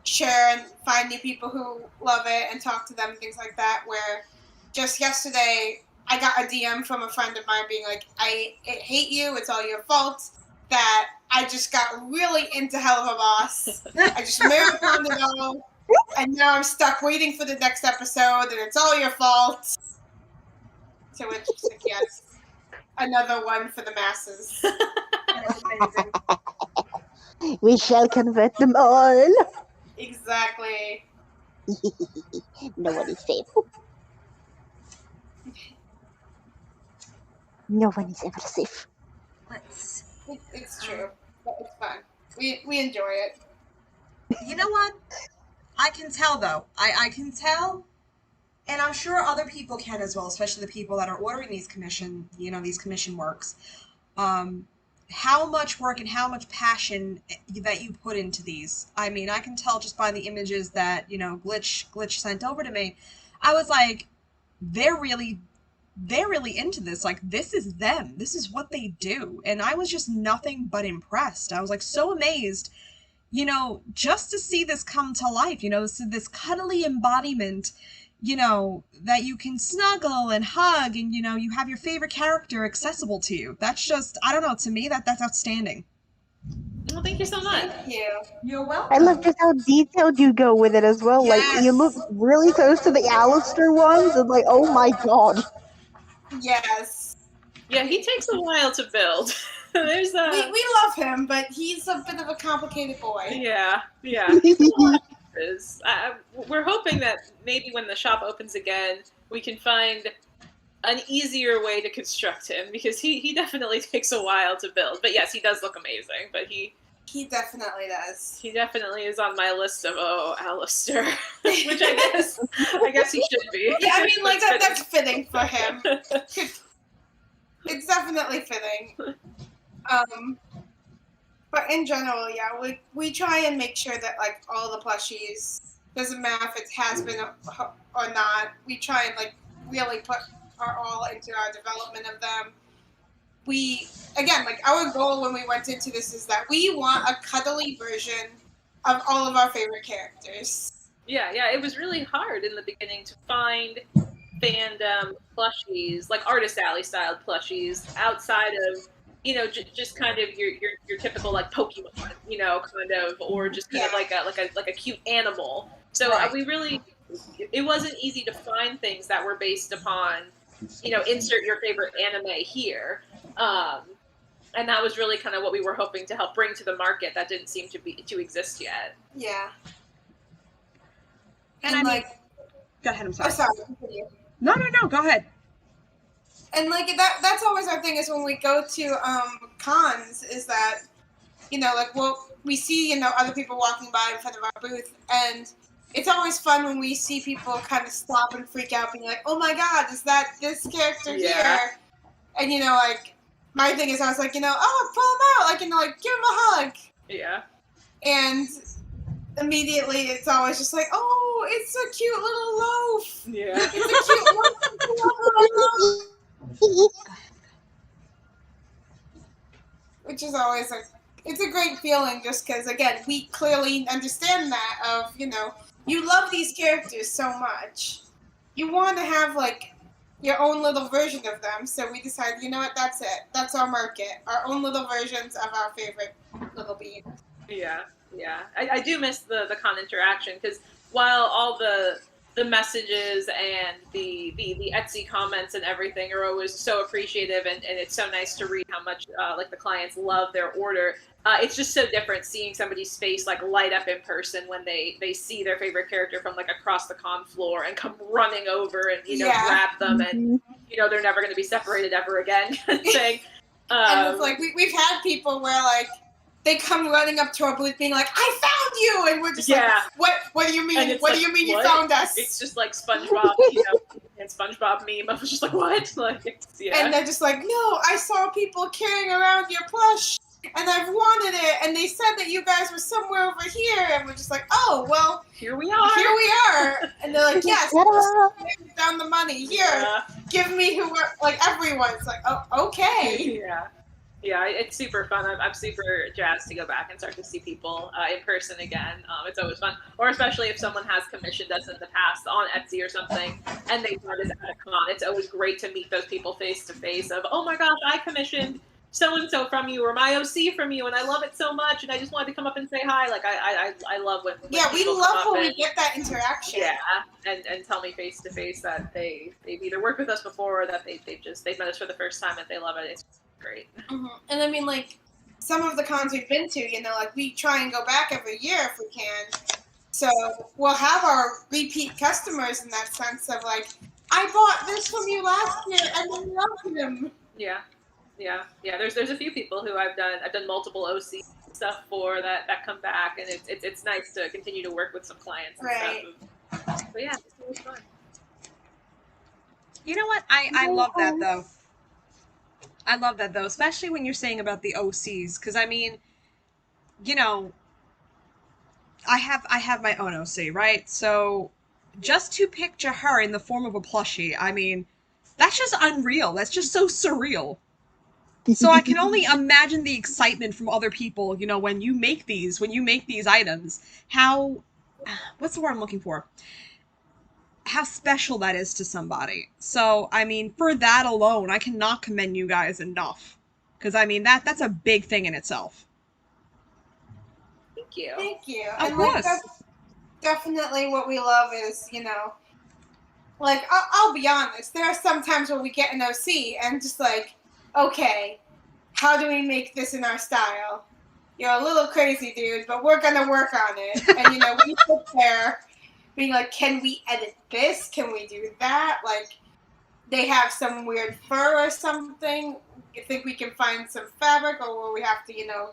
share and find new people who love it and talk to them and things like that. Where just yesterday I got a DM from a friend of mine being like, I hate you, it's all your fault. That I just got really into Helluva Boss. I just marathoned it all, and now I'm stuck waiting for the next episode, and it's all your fault. So it's just yes, another one for the masses. That's amazing. We shall convert them all. Exactly. No one is safe. No one is ever safe. It's true. But it's fun. We enjoy it. You know what? I can tell, though. I can tell, and I'm sure other people can as well, especially the people that are ordering these commission works. How much work and how much passion that you put into these. I mean, I can tell just by the images that, Glitch sent over to me. I was like, they're really into this. Like, this is them. This is what they do. And I was just nothing but impressed. I was so amazed, just to see this come to life, this cuddly embodiment, that you can snuggle and hug and, you have your favorite character accessible to you. That's just, I don't know, to me, that's outstanding. Well, thank you so much. Thank you. You're welcome. I love just how detailed you go with it as well. Yes. You look really close to the Alistair ones and oh my god. Yes. Yeah, he takes a while to build. There's a... We love him, but he's a bit of a complicated boy. Yeah. We're hoping that maybe when the shop opens again, we can find an easier way to construct him, because he definitely takes a while to build. But yes, he does look amazing. But he definitely does. He definitely is on my list of Alistair, which I guess he should be. Yeah, I mean, that's fitting for him. It's definitely fitting. But in general, yeah, we try and make sure that all the plushies, doesn't matter if it's Hazbin or not, we try and really put our all into our development of them. We, again, our goal when we went into this is that we want a cuddly version of all of our favorite characters. Yeah, it was really hard in the beginning to find fandom plushies, Artist Alley styled plushies, outside of, just kind of your typical Pokemon, kind of, or just kind of like a cute animal. So right. it wasn't easy to find things that were based upon, insert your favorite anime here. And that was really kind of what we were hoping to help bring to the market that didn't seem to exist yet. Yeah. And I mean, go ahead, I'm sorry. Oh, sorry. Continue. No, go ahead. And like that's always our thing is when we go to cons is that, you know, like we see, you know, other people walking by in front of our booth, and it's always fun when we see people kind of stop and freak out, being like, "Oh my God, is that this character here?" And you know, like my thing is, I was like, you know, oh, pull him out, like, you know, like give him a hug. Yeah. And immediately, it's always just like, oh, it's a cute little loaf. Yeah. It's a cute loaf. Which is always it's a great feeling, just because, again, we clearly understand that of, you know, you love these characters so much. You want to have, like, your own little version of them, so we decided, you know what, that's it. That's our market. Our own little versions of our favorite little beans. Yeah, yeah. I do miss the con interaction, because while all the messages and the Etsy comments and everything are always so appreciative, and it's so nice to read how much like the clients love their order, it's just so different seeing somebody's face like light up in person when they see their favorite character from like across the con floor and come running over and, you know, grab them, and, you know, they're never going to be separated ever again. Saying, and it's like we've had people where like they come running up to our booth being like, "I found you," and we're just like, "What do you mean? What do you mean you found us?" It's just like SpongeBob, you know, and SpongeBob meme. I was just like, "What?" Like, And they're just like, "No, I saw people carrying around your plush, and I've wanted it, and they said that you guys were somewhere over here," and we're just like, "Oh, well, here we are." Here we are, and they're like, "Yes, we found the money. Here, give me who we're like everyone." It's like, "Oh, okay." Yeah, it's super fun. I'm super jazzed to go back and start to see people in person again. It's always fun. Or especially if someone has commissioned us in the past on Etsy or something, and they brought us at a con. It's always great to meet those people face to face of, "Oh my gosh, I commissioned so-and-so from you, or my OC from you, and I love it so much, and I just wanted to come up and say hi." Like, I love when we love when we get that interaction. Yeah, and tell me face to face that they've either worked with us before, or that they've met us for the first time, and they love it. It's great. Mm-hmm. And I mean, like, some of the cons we've been to, you know, like, we try and go back every year if we can. So we'll have our repeat customers in that sense of, like, "I bought this from you last year and I loved them." Yeah. There's a few people who I've done multiple OC stuff for that come back, and it's nice to continue to work with some clients and stuff. But yeah, it's really fun. You know what? I love that though. I love that though, especially when you're saying about the OCs, because I mean, you know, I have my own OC, right? So just to picture her in the form of a plushie, I mean, that's just unreal. That's just so surreal. So I can only imagine the excitement from other people, you know, when you make these items, how, what's the word I'm looking for? How special that is to somebody. So, I mean, for that alone, I cannot commend you guys enough. Because, I mean, that's a big thing in itself. Thank you. Thank you. Of course. Like, that's definitely what we love is, you know, like, I'll be honest, there are some times where we get an OC and just like, okay, how do we make this in our style? You're a little crazy, dude, but we're gonna work on it. And, you know, we sit there being like, can we edit this? Can we do that? Like, they have some weird fur or something. You think we can find some fabric, or will we have to, you know,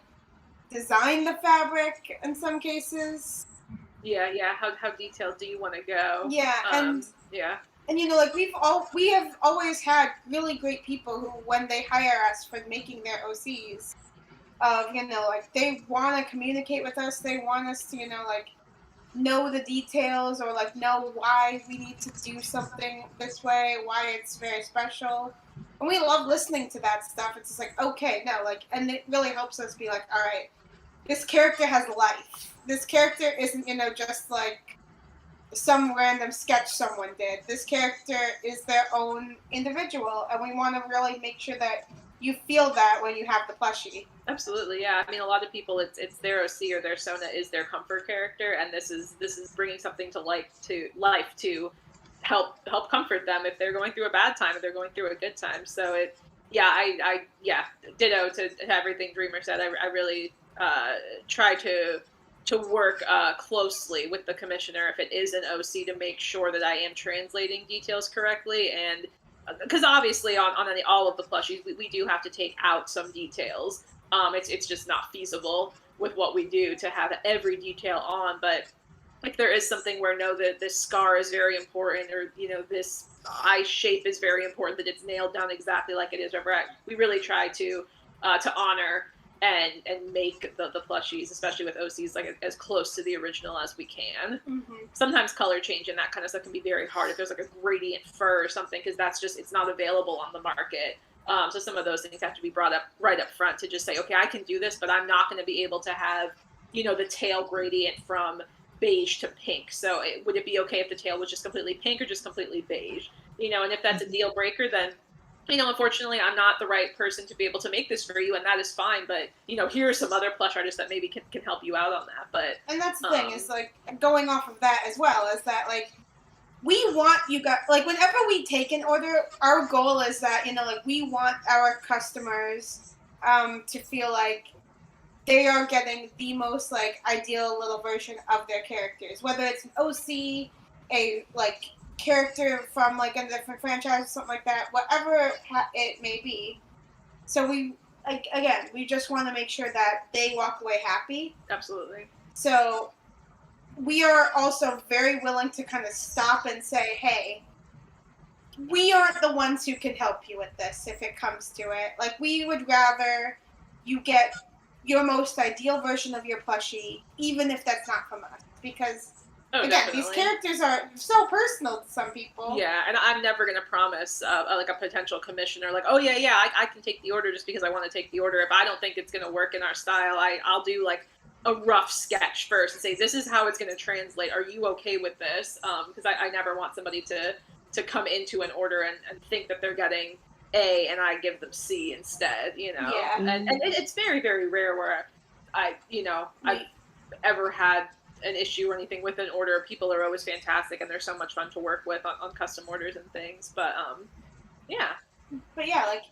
design the fabric in some cases? Yeah. How detailed do you want to go? Yeah, and you know, like we have always had really great people who, when they hire us for making their OCs, you know, like they want to communicate with us. They want us to, you know, like know the details, or like know why we need to do something this way, why it's very special. And we love listening to that stuff. It's just like, okay, no, like, and it really helps us be like, all right, this character has life. This character isn't, you know, just like some random sketch someone did. This character is their own individual, and we want to really make sure that you feel that when you have the plushie. Absolutely, yeah. I mean, a lot of people, it's their OC or their Sona is their comfort character, and this is bringing something to life to help comfort them if they're going through a bad time, if they're going through a good time. So I ditto to everything Dreamer said. I really try to work closely with the commissioner if it is an OC to make sure that I am translating details correctly, and because obviously on all of the plushies, we do have to take out some details. It's just not feasible with what we do to have every detail on, but if there is something where that this scar is very important, or this eye shape is very important, that it's nailed down exactly like it is, we really try to honor and make the plushies, especially with OCs, like as close to the original as we can. Mm-hmm. Sometimes color change and that kind of stuff can be very hard if there's like a gradient fur or something, because that's just, it's not available on the market. So some of those things have to be brought up right up front to just say, okay, I can do this, but I'm not going to be able to have, the tail gradient from beige to pink. So would it be okay if the tail was just completely pink or just completely beige? And if that's a deal breaker, then unfortunately, I'm not the right person to be able to make this for you, and that is fine. But here are some other plush artists that maybe can help you out on that. But that's the thing is like going off of that as well, is that like we want you guys, like whenever we take an order, our goal is that like we want our customers to feel like they are getting the most like ideal little version of their characters, whether it's an OC, a like character from like a different franchise or something like that, whatever it may be. So we just want to make sure that they walk away happy. Absolutely. So we are also very willing to kind of stop and say, hey, we aren't the ones who can help you with this if it comes to it. Like, we would rather you get your most ideal version of your plushie, even if that's not from us, because again, definitely. These characters are so personal to some people. Yeah, and I'm never going to promise like a potential commissioner, like, oh yeah, I can take the order just because I want to take the order. If I don't think it's going to work in our style, I'll do like a rough sketch first and say, this is how it's going to translate. Are you okay with this? Because I never want somebody to come into an order and think that they're getting A and I give them C instead, Yeah. And it's very, very rare where I've ever had an issue or anything with an order. People are always fantastic and they're so much fun to work with on custom orders and things. But yeah. But yeah, like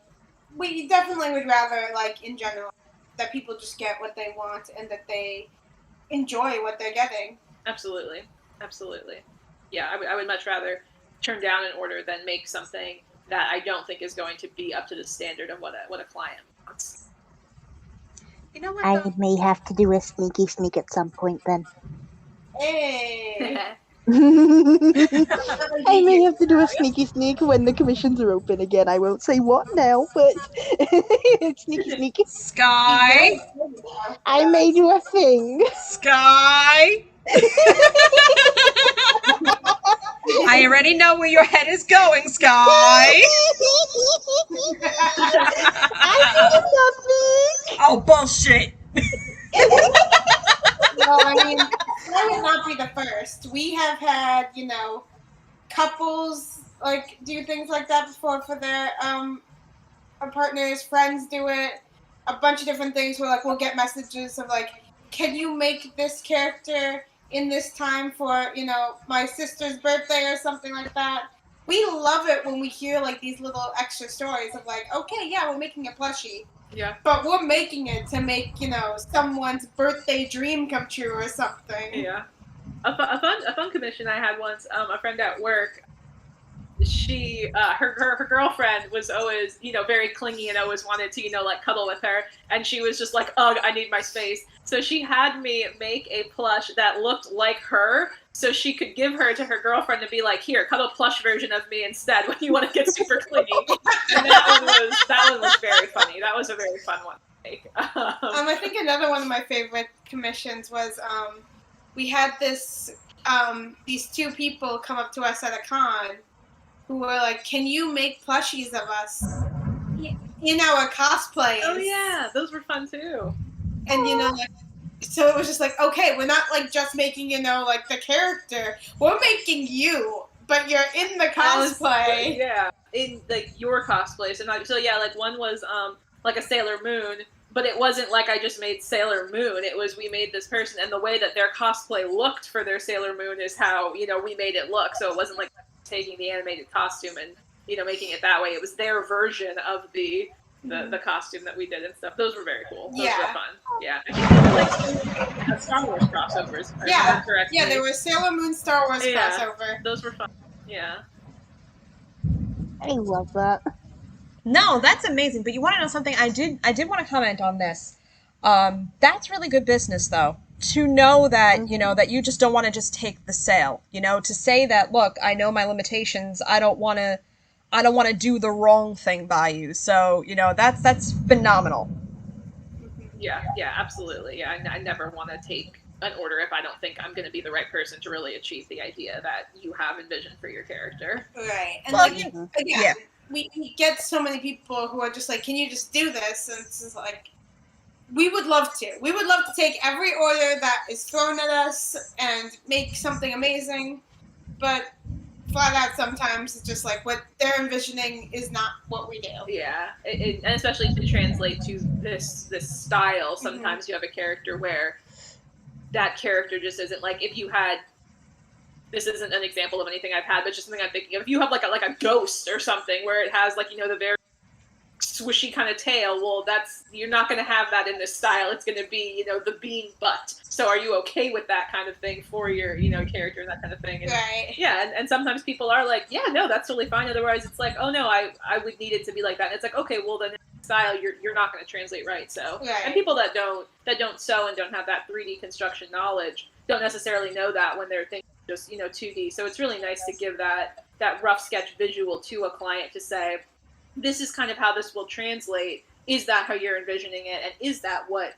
we definitely would rather, like, in general, that people just get what they want and that they enjoy what they're getting. Absolutely. Yeah, I would much rather turn down an order than make something that I don't think is going to be up to the standard of what a client wants. You know what? I may have to do a sneaky sneak at some point then. Hey. I may have to do a sneaky sneak when the commissions are open again. I won't say what now, but sneaky. Sky! I may do a thing. Sky! I already know where your head is going, Sky! I did nothing! Oh, bullshit! Well, I mean, that would not be the first. We have had, couples like do things like that before for their partners. Friends do it. A bunch of different things where like we'll get messages of like, can you make this character in this time for my sister's birthday or something like that. We love it when we hear like these little extra stories of like, okay, yeah, we're making a plushie. Yeah. But we're making it to make, someone's birthday dream come true or something. Yeah. A fun commission I had once, a friend at work, she, her girlfriend was always, very clingy and always wanted to, like cuddle with her. And she was just like, ugh, I need my space. So she had me make a plush that looked like her so she could give her to her girlfriend to be like, here, cuddle plush version of me instead when you want to get super clingy. And that one was very funny. That was a very fun one to make. I think another one of my favorite commissions was we had these two people come up to us at a con who were like, can you make plushies of us in our cosplays? Oh yeah, those were fun too. And so it was just like, okay, we're not like just making, like the character. We're making you, but you're in the cosplay. Yeah, in like your cosplay. So yeah, like one was like a Sailor Moon, but it wasn't like I just made Sailor Moon. It was we made this person, and the way that their cosplay looked for their Sailor Moon is how we made it look. So it wasn't like taking the animated costume and making it that way. It was their version of the costume that we did and stuff. Those were very cool. Those were fun. Yeah. I think they were like Star Wars crossovers. Yeah. Yeah, there was Sailor Moon Star Wars crossover. Those were fun. Yeah. I love that. No, that's amazing. But you want to know something? I did want to comment on this. That's really good business, though. To know that that you just don't want to just take the sale. To say that, look, I know my limitations. I don't want to do the wrong thing by you. So that's phenomenal. Yeah, absolutely. Yeah, I never want to take an order if I don't think I'm going to be the right person to really achieve the idea that you have envisioned for your character. Right. And Well, again, yeah. we get so many people who are just like, can you just do this? And it's just like, we would love to. We would love to take every order that is thrown at us and make something amazing. But flat out, sometimes it's just like what they're envisioning is not what we do. Yeah, and especially to translate to this style, sometimes you have a character where that character just isn't like, if you had, this isn't an example of anything I've had, but just something I'm thinking of. If you have like a ghost or something where it has the very swishy kind of tail, well, you're not going to have that in this style. It's going to be the bean butt. So are you okay with that kind of thing for your character and that kind of thing? And, right. Yeah, and sometimes people are like, yeah, no, that's totally fine. Otherwise, it's like, oh no, I would need it to be like that. And it's like, okay, well then in style you're not going to translate right. So right. And people that don't sew and don't have that 3D construction knowledge don't necessarily know that when they're thinking just 2D. So it's really nice to give that rough sketch visual to a client to say, this is kind of how this will translate. Is that how you're envisioning it? And is that what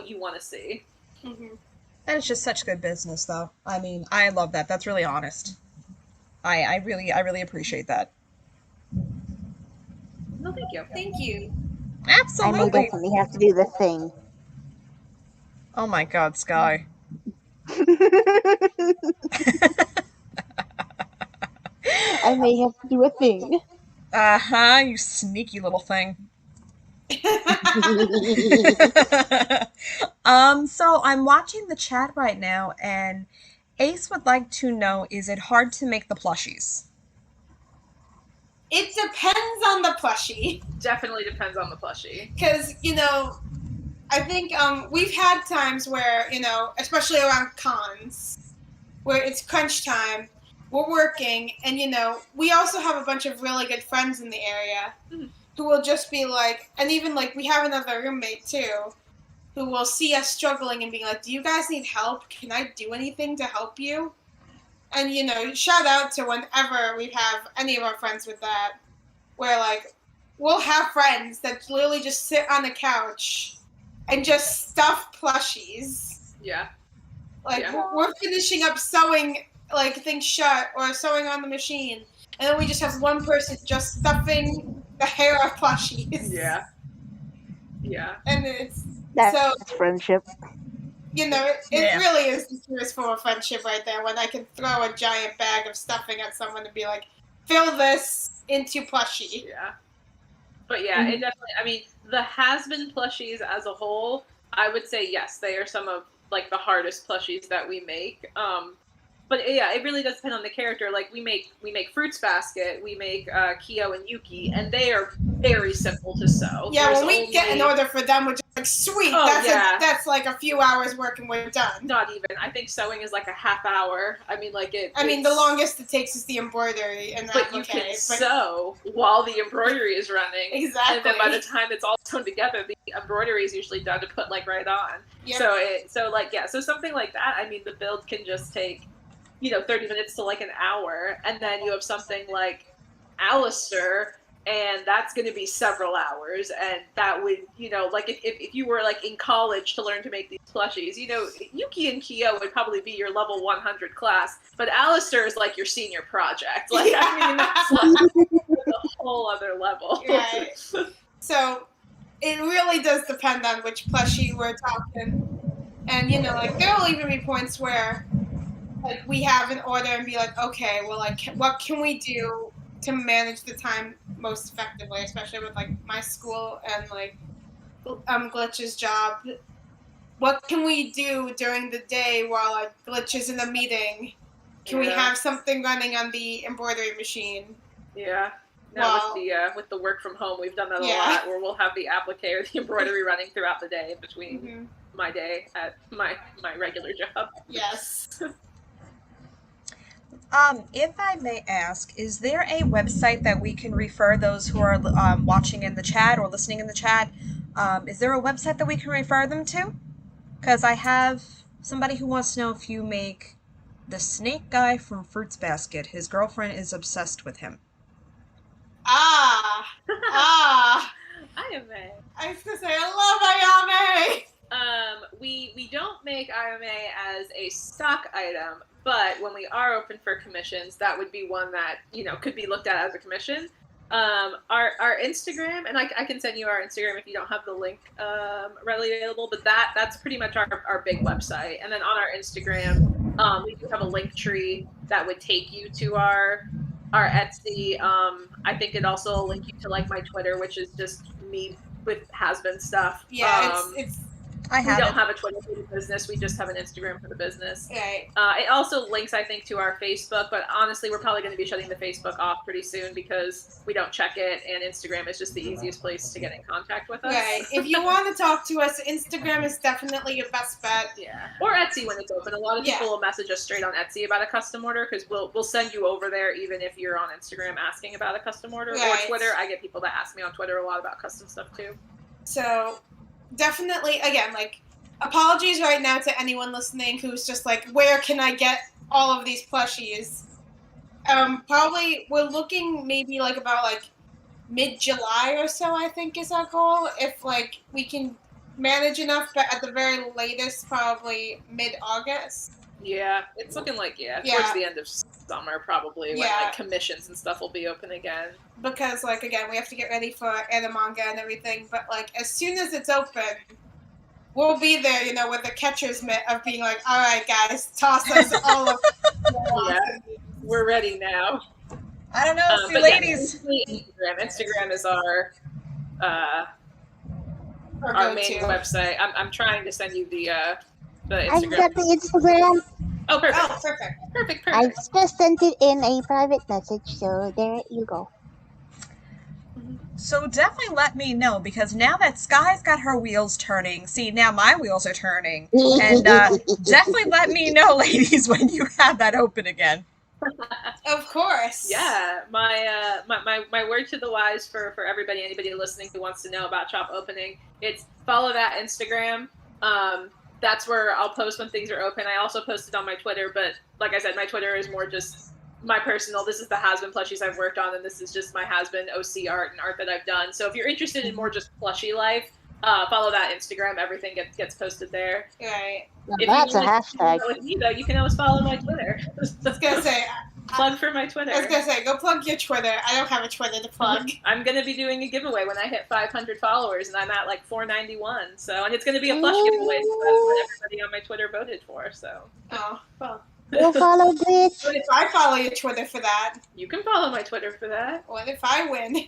you want to see? Mm-hmm. And it's just such good business, though. I mean, I love that. That's really honest. I really appreciate that. No, thank you. Thank you. I may Absolutely. definitely have to do the thing. Oh my God, Sky. I may have to do a thing. Uh-huh, you sneaky little thing. So I'm watching the chat right now, and Ace would like to know, is it hard to make the plushies? It depends on the plushie. Definitely depends on the plushie. Because, I think we've had times where, especially around cons, where it's crunch time, we're working, and, we also have a bunch of really good friends in the area who will just be like, and even like we have another roommate too, who will see us struggling and be like, do you guys need help? Can I do anything to help you? And, shout out to whenever we have any of our friends with that, where like, we'll have friends that literally just sit on the couch and just stuff plushies. Yeah. Like, we're finishing up sewing, like, things shut or sewing on the machine, and then we just have one person just stuffing the hair of plushies. Yeah. Yeah. And That's friendship. It really is the truest form of friendship right there, when I can throw a giant bag of stuffing at someone and be like, fill this into plushie. Yeah. But yeah, it definitely, I mean, the Hazbin plushies as a whole, I would say yes, they are some of like the hardest plushies that we make. But yeah, it really does depend on the character. Like we make Fruits Basket, we make Kyo and Yuki, and they are very simple to sew. Yeah, when we get an order for them, we're just like, sweet, that's like a few hours work and we're done. Not even. I think sewing is like a half hour. I mean, like the longest it takes is the embroidery, and but you can sew while the embroidery is running. Exactly. And then by the time it's all sewn together, the embroidery is usually done to put like right on. Yep. So something like that. I mean, the build can just take 30 minutes to like an hour, and then you have something like Alistair, and that's going to be several hours, and that would, like if you were like in college to learn to make these plushies, Yuki and Kyo would probably be your level 100 class, but Alistair is like your senior project. Like, yeah. I mean, that's like a whole other level. Right. So it really does depend on which plushie we're talking, and like there will even be points where like we have an order and be like, okay, well, like, what can we do to manage the time most effectively, especially with like my school and like Glitch's job. What can we do during the day while like Glitch is in a meeting? Can we have something running on the embroidery machine? Yeah. Now with the work from home, we've done that a lot, where we'll have the applique or the embroidery running throughout the day in between my day at my regular job. Yes. If I may ask, is there a website that we can refer those who are watching in the chat or listening in the chat? Is there a website that we can refer them to? Because I have somebody who wants to know if you make the snake guy from Fruits Basket. His girlfriend is obsessed with him. Ah. Ayame. I was gonna say, I love Ayame! We don't make Ayame as a stock item, but when we are open for commissions, that would be one that, could be looked at as a commission. Our Instagram, and I can send you our Instagram if you don't have the link readily available, but that's pretty much our big website. And then on our Instagram, we do have a link tree that would take you to our Etsy. I think it also will link you to like my Twitter, which is just me with Hazbin stuff. Yeah, it's I we don't have a Twitter for the business. We just have an Instagram for the business. right. It also links, I think, to our Facebook, but honestly, we're probably going to be shutting the Facebook off pretty soon because we don't check it, and Instagram is just the easiest place to get in contact with us. Right. If you want to talk to us, Instagram is definitely your best bet. Yeah. Or Etsy when it's open. A lot of people will message us straight on Etsy about a custom order because we'll send you over there even if you're on Instagram asking about a custom order. Or Twitter. I get people that ask me on Twitter a lot about custom stuff too. So definitely, again, like, apologies right now to anyone listening who's just like, where can I get all of these plushies? Probably we're looking maybe like about like mid-July or so, I think is our goal. If like we can manage enough, but at the very latest, probably mid-August. Yeah, it's looking like, towards the end of summer probably when like commissions and stuff will be open again. Because like, again, we have to get ready for manga and everything, but like as soon as it's open, we'll be there, with the catcher's mitt of being like, all right, guys, toss us all of we're ready now. I don't know, see, ladies. Instagram is our main website. I'm trying to send you the Instagram. I've got the Instagram. Oh, perfect. Oh, perfect. I just sent it in a private message, so there you go. So definitely let me know, because now that Sky's got her wheels turning, see, now my wheels are turning, and definitely let me know, ladies, when you have that open again. Of course. Yeah, my word to the wise for anybody listening who wants to know about shop opening, it's follow that Instagram. That's where I'll post when things are open. I also posted on my Twitter, but like I said, my Twitter is more just my personal. This is the Hazbin plushies I've worked on, and this is just my Hazbin OC art and art that I've done. So if you're interested in more just plushie life, follow that Instagram. Everything gets posted there. Right. If that's a hashtag. With me, though, you can always follow my Twitter. I was gonna say. Plug for my Twitter. I was gonna say, go plug your Twitter. I don't have a Twitter to plug. I'm gonna be doing a giveaway when I hit 500 followers, and I'm at like 491. So, and it's gonna be a plush giveaway. So that's what everybody on my Twitter voted for. So. Oh well. We'll follow bitch. What if I follow your Twitter for that? You can follow my Twitter for that. What if I win?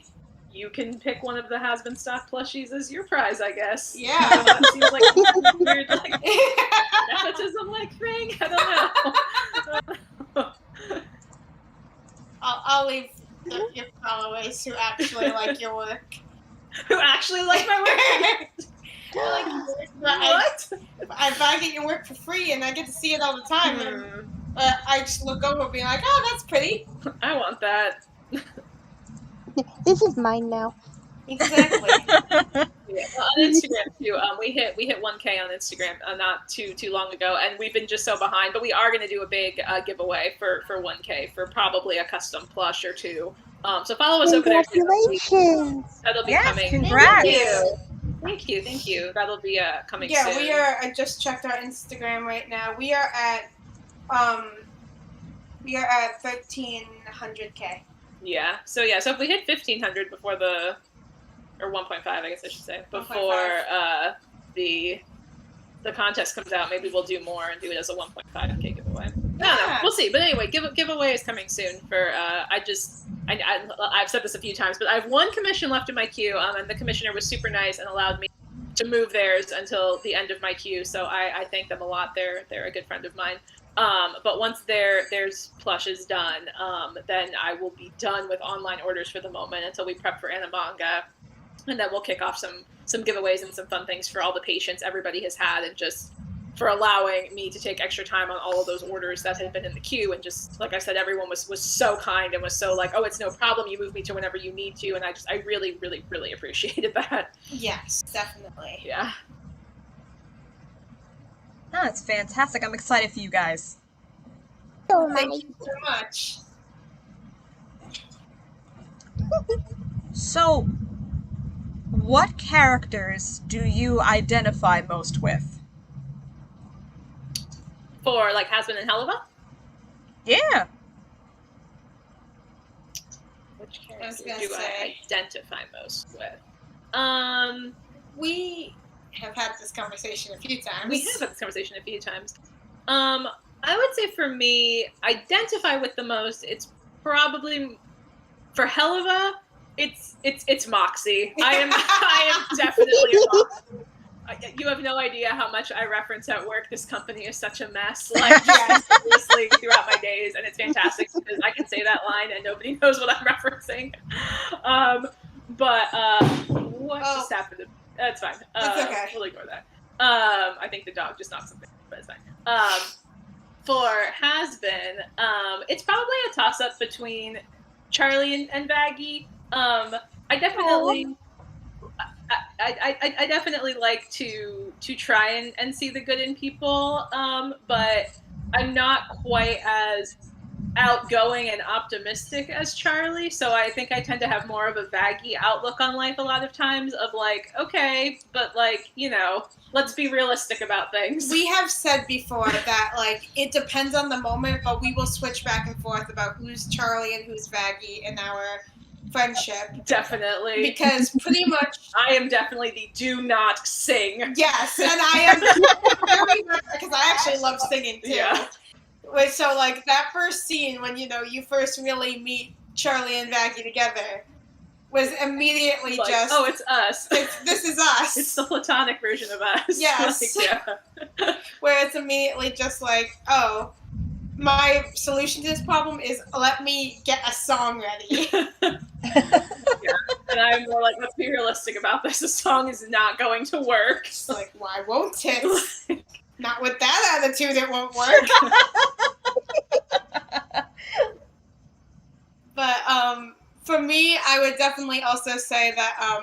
You can pick one of the Hazbin stock plushies as your prize, I guess. Yeah. That seems like a weird, like, nepotism-like thing. I don't know. I'll leave your followers who actually like your work. Who actually like my work? What? I get your work for free and I get to see it all the time. And, I just look over and be like, oh, that's pretty. I want that. This is mine now. Exactly. Yeah, on Instagram too. We hit 1K on Instagram not too long ago, and we've been just so behind. But we are going to do a big giveaway for 1K for probably a custom plush or two. So follow us over there. Congratulations! That'll be coming. Congrats! Thank you. That'll be coming soon. Yeah, we are. I just checked our Instagram right now. We are at 1,300K. Yeah. So if we hit 1,500 before or 1.5, I guess I should say, before the contest comes out, maybe we'll do more and do it as a 1.5K giveaway. No, we'll see. But anyway, giveaway is coming soon. For I've said this a few times, but I have one commission left in my queue, and the commissioner was super nice and allowed me to move theirs until the end of my queue. So I thank them a lot. They're a good friend of mine. But once there's plush is done, then I will be done with online orders for the moment until we prep for Animanga. And then we'll kick off some giveaways and some fun things for all the patience everybody has had and just for allowing me to take extra time on all of those orders that had been in the queue. And just, like I said, everyone was so kind and was so like, oh, it's no problem. You move me to whenever you need to. And I really, really, really appreciated that. Yes, definitely. Yeah. That's fantastic. I'm excited for you guys. So Thank nice. you so much. So, what characters do you identify most with? For like Hazbin and Helluva? Yeah. Which I was character gonna do say. I identify most with? We have had this conversation a few times. We have had this conversation a few times. I would say for me, identify with the most. It's probably for Helluva. It's Moxie. I am definitely a Moxie. You have no idea how much I reference at work. This company is such a mess. Like, seriously, throughout my days, and it's fantastic because I can say that line and nobody knows what I'm referencing. What just happened? That's fine. It's okay. We'll ignore that. I think the dog just knocked something, but it's fine. For Hazbin, it's probably a toss-up between Charlie and Baggy. I definitely. I definitely like to try and see the good in people, but I'm not quite as outgoing and optimistic as Charlie, so I think I tend to have more of a vaggy outlook on life a lot of times of like, okay, but like, you know, let's be realistic about things. We have said before that, like, it depends on the moment, but we will switch back and forth about who's Charlie and who's Vaggy in our friendship. Definitely. Because pretty much... I am definitely the do not sing. Yes, and I am very much, because I actually love singing too. Yeah. Wait, so like that first scene when, you know, you first really meet Charlie and Vaggy together was immediately like, just... oh, it's us. This is us. It's the platonic version of us. Yes. Like, yeah. Where it's immediately just like, oh, my solution to this problem is let me get a song ready. Yeah. And I'm more like, let's be realistic about this. The song is not going to work. It's like, why won't it? Not with that attitude, it won't work. But for me, I would definitely also say that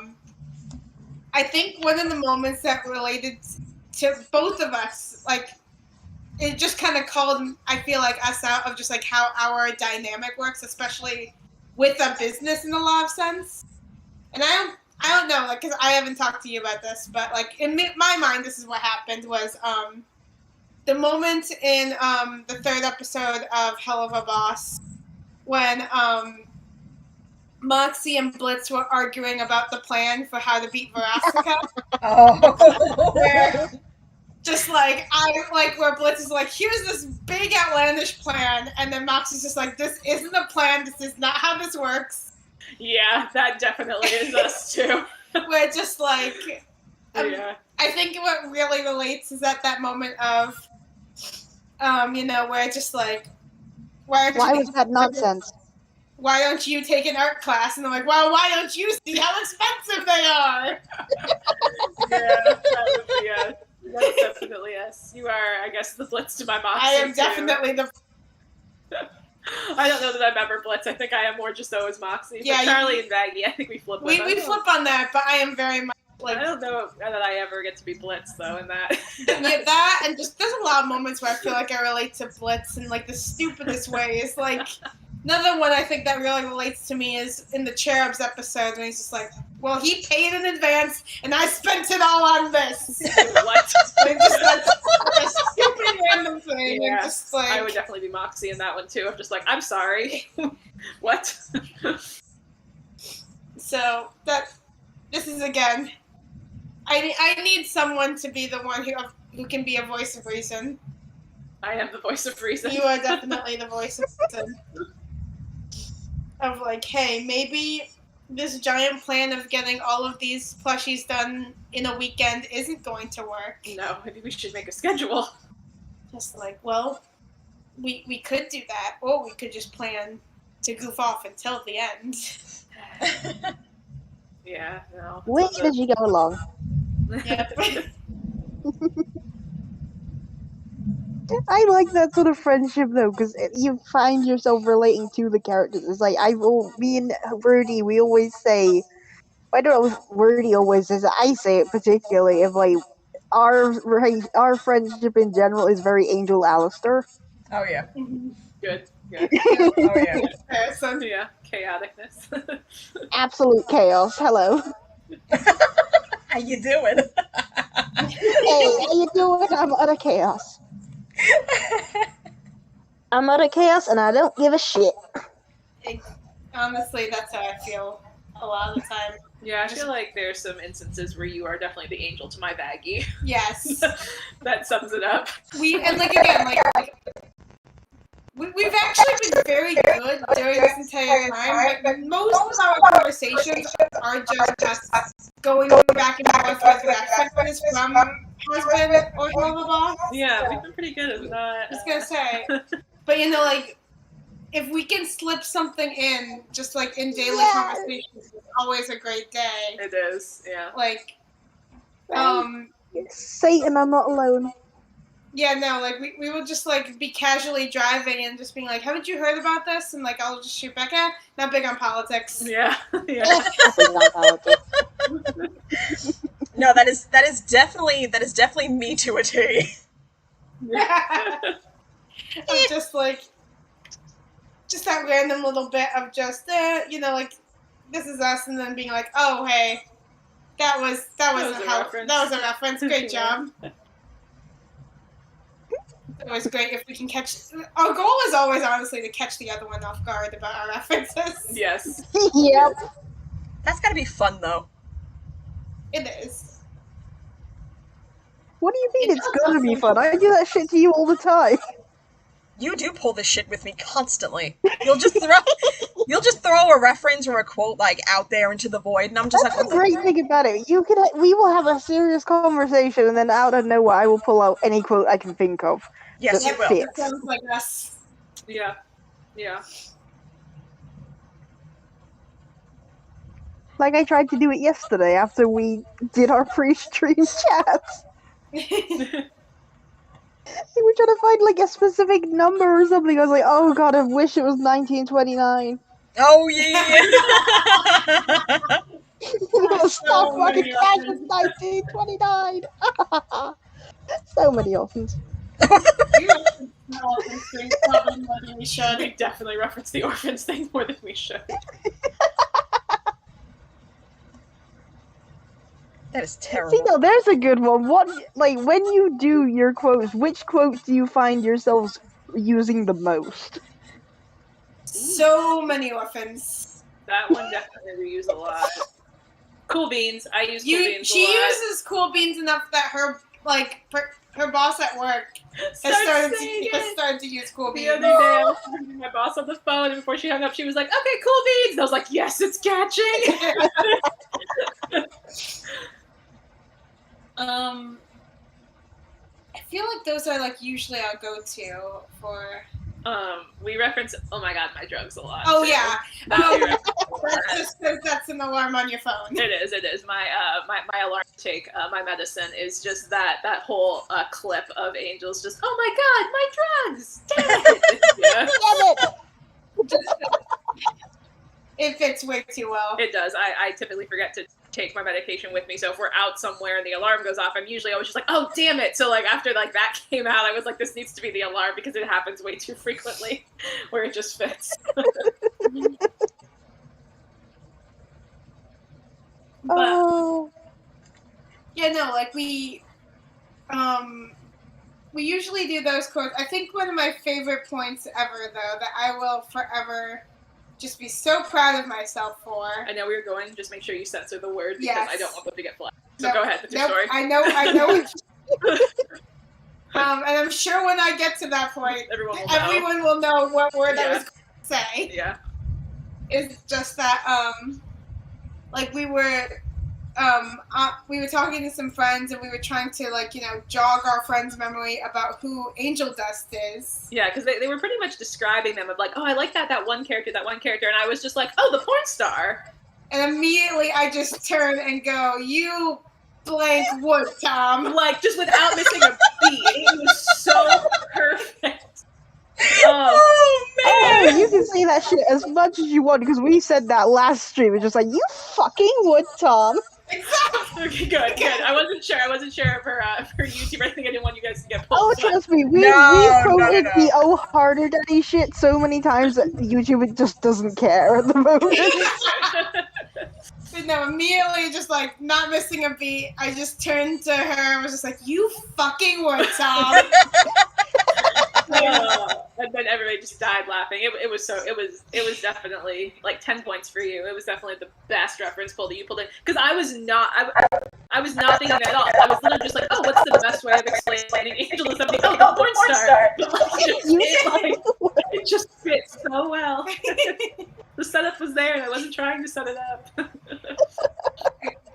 I think one of the moments that related to both of us, like, it just kind of called, I feel like, us out of just like how our dynamic works, especially with a business in a lot of sense. And I don't know, like, because I haven't talked to you about this, but like in my mind, this is what happened was the moment in the third episode of Helluva Boss when Moxie and Blitz were arguing about the plan for how to beat Verastica. Oh. Where just like where Blitz is like, here's this big outlandish plan, and then Moxie's just like, this isn't a plan, this is not how this works. Yeah, that definitely is us too. We're just like, Yeah. I think what really relates is at that moment of, you know, where it's just like, Why was that nonsense? Why don't you take an art class? And I'm like, well, why don't you see how expensive they are? Yeah, that's definitely us. You are, I guess, the Blitz to my Moxie. I am too. definitely the... I don't know that I'm ever Blitz. I think I am more just always Moxie. Yeah, But Charlie and Vaggy, I think we flip. We flip on that, but I am very much like... I don't know that I ever get to be Blitz, though, in that. Yeah, that, and just, there's a lot of moments where I feel like I relate to Blitz in, like, the stupidest ways. Like, another one I think that really relates to me is in the Cherubs episode, when he's just like, well, he paid in advance, and I spent it all on this. What? And just like a stupid random thing. Yeah, And just like, I would definitely be Moxie in that one, too. I'm just like, I'm sorry. What? So, this is, again, I need someone to be the one who can be a voice of reason. I am the voice of reason. You are definitely the voice of reason. Of like, hey, maybe this giant plan of getting all of these plushies done in a weekend isn't going to work. No, maybe we should make a schedule. Just like, well, we could do that, or we could just plan to goof off until the end. Yeah, no. Which did you go along? Yep. I like that sort of friendship though, because you find yourself relating to the characters. It's like me and Rudy, we always say. I don't know if Rudy always says it. I say it particularly if like our friendship in general is very Angel Alistair. Oh yeah. Good. Good. Oh yeah. So yeah, chaoticness. Absolute chaos. Hello. How you doing? Hey, how you doing? I'm utter chaos. I'm utter chaos, and I don't give a shit. Honestly, that's how I feel a lot of the time. Yeah, I feel like there's some instances where you are definitely the angel to my baggie. Yes. That sums it up. And like again, like we've actually been very good during this entire time, but most of our conversations are just us going back and forth with references from Hazbin or Helluva. Yeah, we've been pretty good at that. I was gonna say, but you know, like if we can slip something in, just like in daily conversations, it's always a great day. It is, yeah. Like, Satan, I'm not alone. yeah, no, like we will just like be casually driving and just being like, haven't you heard about this? And like I'll just shoot back, not big on politics. Yeah, yeah. No, that is definitely me to a T. I'm just like, just that random little bit of just, you know, like this is us, and then being like, oh hey, that was a reference. Great job. It was great if we can catch. Our goal is always, honestly, to catch the other one off guard about our references. Yes. Yep. That's gotta be fun though. It is. What do you mean it's gonna be fun? I do that shit to you all the time. You do pull this shit with me constantly. You'll just throw a reference or a quote like out there into the void, and I'm just That's like, the great thing about it. We will have a serious conversation, and then out of nowhere, I will pull out any quote I can think of. yes, you that will. fits. That sounds like us. Yeah. Yeah. Like I tried to do it yesterday after we did our pre-stream chats. We were trying to find like a specific number or something. I was like, oh god, I wish it was 1929. Oh yeah. Stop fucking crashing 1929. So many orphans. We reference the orphans thing probably more than we should. We definitely reference the orphans thing more than we should. That is See, terrible. no, there's a good one. What, like, when you do your quotes, which quotes do you find yourselves using the most? So many orphans. That one definitely we use a lot. Cool beans. I use cool beans She a lot. uses cool beans enough that her boss at work has started to use cool beans. The other day, I was talking to my boss on the phone, and before she hung up, she was like, "Okay, cool beans." And I was like, "Yes, it's catching." I feel like those are like usually our go-to for. We reference "Oh my god, my drugs" a lot. Oh too. yeah, That's just because that's an alarm on your phone. It is. My alarm take, my medicine is just that whole clip of Angels just, oh my god, my drugs! Damn it! Yeah. Damn it! It fits way too well. It does. I typically forget to take my medication with me, so if we're out somewhere and the alarm goes off, I'm usually always just like, oh damn it! So like after like that came out, I was like, this needs to be the alarm because it happens way too frequently where it just fits. But Oh. Yeah, no, like we usually do those quotes. I think one of my favorite points ever, though, that I will forever just be so proud of myself for. I know we were going. Just make sure you censor the word because Yes. I don't want them to get flagged. So Nope, go ahead with your story. I know. And I'm sure when I get to that point, everyone will know what word I was going to say. Yeah. It's just that, like we were talking to some friends and we were trying to like, you know, jog our friends' memory about who Angel Dust is. Yeah, because they were pretty much describing them of like, oh, I like that one character, and I was just like, oh, the porn star. And immediately I just turn and go, you blank would, Tom. Like, just without missing a beat. It was so perfect. Oh, Oh, man! you can say that shit as much as you want because we said that last stream. It's just like, you fucking would, Tom. Exactly. okay, good. I wasn't sure for YouTube. I think I didn't want you guys to get pulled. Oh, but- trust me, we No. quoted the "oh harder daddy" shit so many times that YouTube just doesn't care at the moment. But no, immediately just like not missing a beat, I just turned to her and was just like, "You fucking would, Tom." And then everybody just died laughing. It was definitely like 10 points for you. It was definitely the best reference pull that you pulled in because I was not thinking that at all. I was literally just like, oh, what's the best way of explaining Angel to something? Oh, the porn star. But, like, it just fits so well. The setup was there, and I wasn't trying to set it up.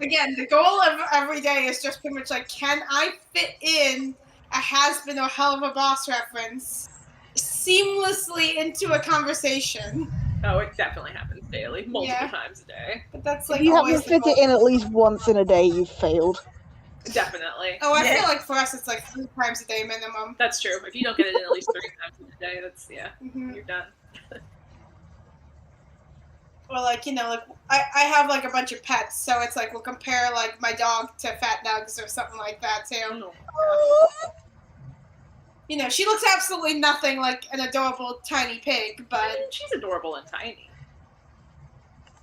Again, the goal of every day is just pretty much like, can I fit in a Hazbin or Helluva Boss reference seamlessly into a conversation? Oh, it definitely happens daily, multiple times a day. But that's like If you always haven't the fit goal. it in at least once in a day, you've failed. Definitely. Oh, I Yeah. feel like for us it's like 3 times a day minimum. That's true. If you don't get it in at least 3 times a day, that's Mhm. you're done. Or like, you know, like I have like a bunch of pets, so it's like we'll compare like my dog to Fat Nugs or something like that too. You know, she looks absolutely nothing like an adorable tiny pig, I but mean, she's adorable and tiny.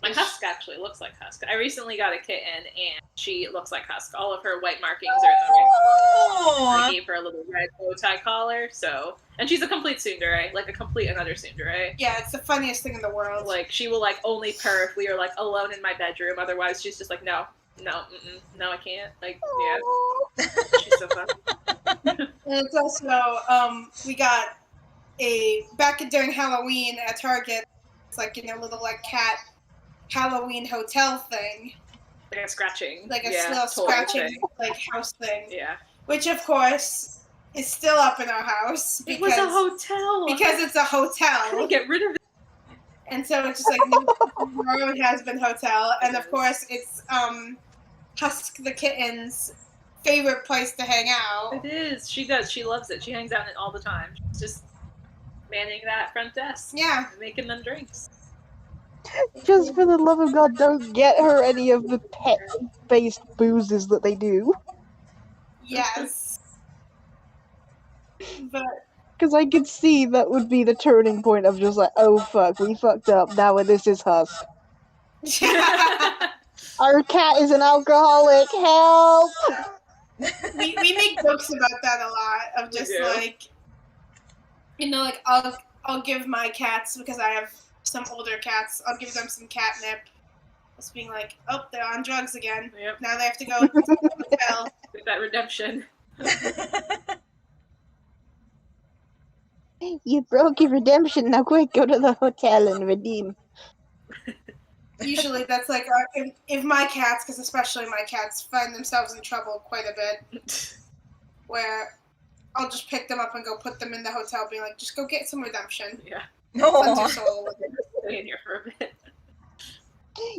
My Husk actually looks like Husk. I recently got a kitten, and she looks like Husk. All of her white markings are in the right. I Aw. gave her a little red bow tie collar, and she's a complete tsundere, like a complete and utter tsundere. yeah, it's the funniest thing in the world. Like, she will like only purr if we are like alone in my bedroom. Otherwise, she's just like, no, I can't. Like, yeah, she's so fun. And it's also, we got back during Halloween at Target, it's like, you know, little like cat Halloween hotel thing. Like a scratching. Like a yeah, little toy scratching thing. like house thing. Yeah. Which of course is still up in our house. It was a hotel. Because it's a hotel. Get rid of it. And so it's just like Road Hazbin Hotel. And of course it's Husk the kitten's favorite place to hang out. It is. She does. She loves it. She hangs out in it all the time. She's just manning that front desk. Yeah. And making them drinks. Just for the love of God, don't get her any of the pet-based boozes that they do. Yes. But Because I could see that would be the turning point of just like, oh fuck, we fucked up, now this is Husk. Our cat is an alcoholic, help! we make jokes about that a lot of just like, you know, like I'll give my cats, because I have some older cats, I'll give them some catnip. Just being like, oh, they're on drugs again. Yep. Now they have to go to the hotel. Get that redemption. You broke your redemption, now quick, go to the hotel and redeem. Usually that's like, if my cats, because especially my cats, find themselves in trouble quite a bit, where I'll just pick them up and go put them in the hotel, being like, just go get some redemption. Yeah. Cleanse your Aw. soul. Stay in here for a bit.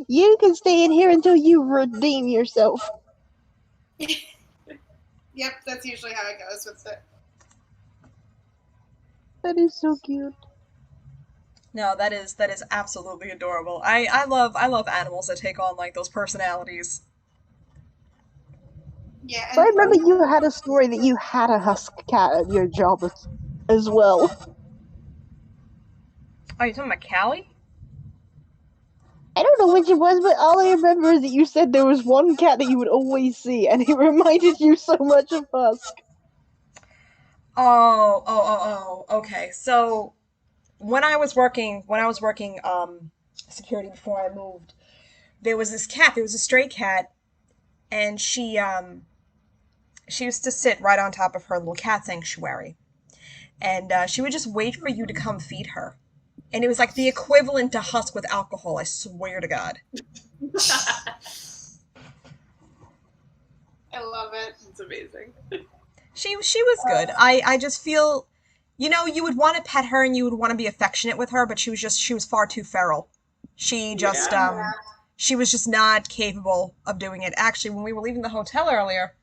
You can stay in here until you redeem yourself. Yep, that's usually how it goes with it. That is so cute. No, that is absolutely adorable. I love animals that take on like those personalities. Yeah, So I and remember you had a story that you had a Husk cat at your job as well. Oh, you talking about Callie? I don't know which it was, but all I remember is that you said there was one cat that you would always see, and it reminded you so much of Husk. Okay. So when I was working security before I moved, there was this cat. There was a stray cat, and she used to sit right on top of her little cat sanctuary, and she would just wait for you to come feed her. And it was like the equivalent to Husk with alcohol, I swear to God. I love it. It's amazing. She was good. I just feel, you know, you would want to pet her and you would want to be affectionate with her, but she was far too feral. She just she was just not capable of doing it. Actually, when we were leaving the hotel earlier,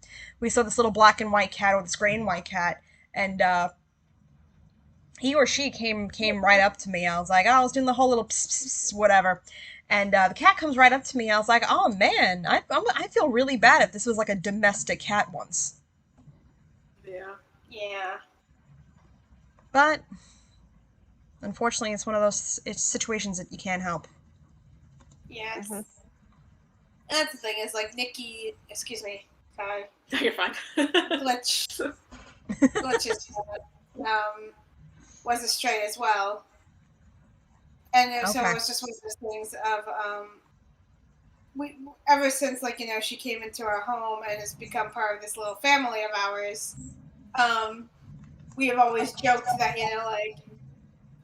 we saw this little black and white cat, or this gray and white cat, and he or she came right up to me. I was like, oh, I was doing the whole little pss, pss, pss, whatever, and the cat comes right up to me. I was like, oh man, I feel really bad if this was like a domestic cat once. Yeah. Yeah. But unfortunately, it's one of those situations that you can't help. Yes. And that's the thing is, like, Nikki, excuse me, sorry. No, you're fine. Glitch's was a stray as well. And so Okay. it was just one of those things of, we, ever since, like, you know, she came into our home and has become part of this little family of ours, we have always joked that, you know, like,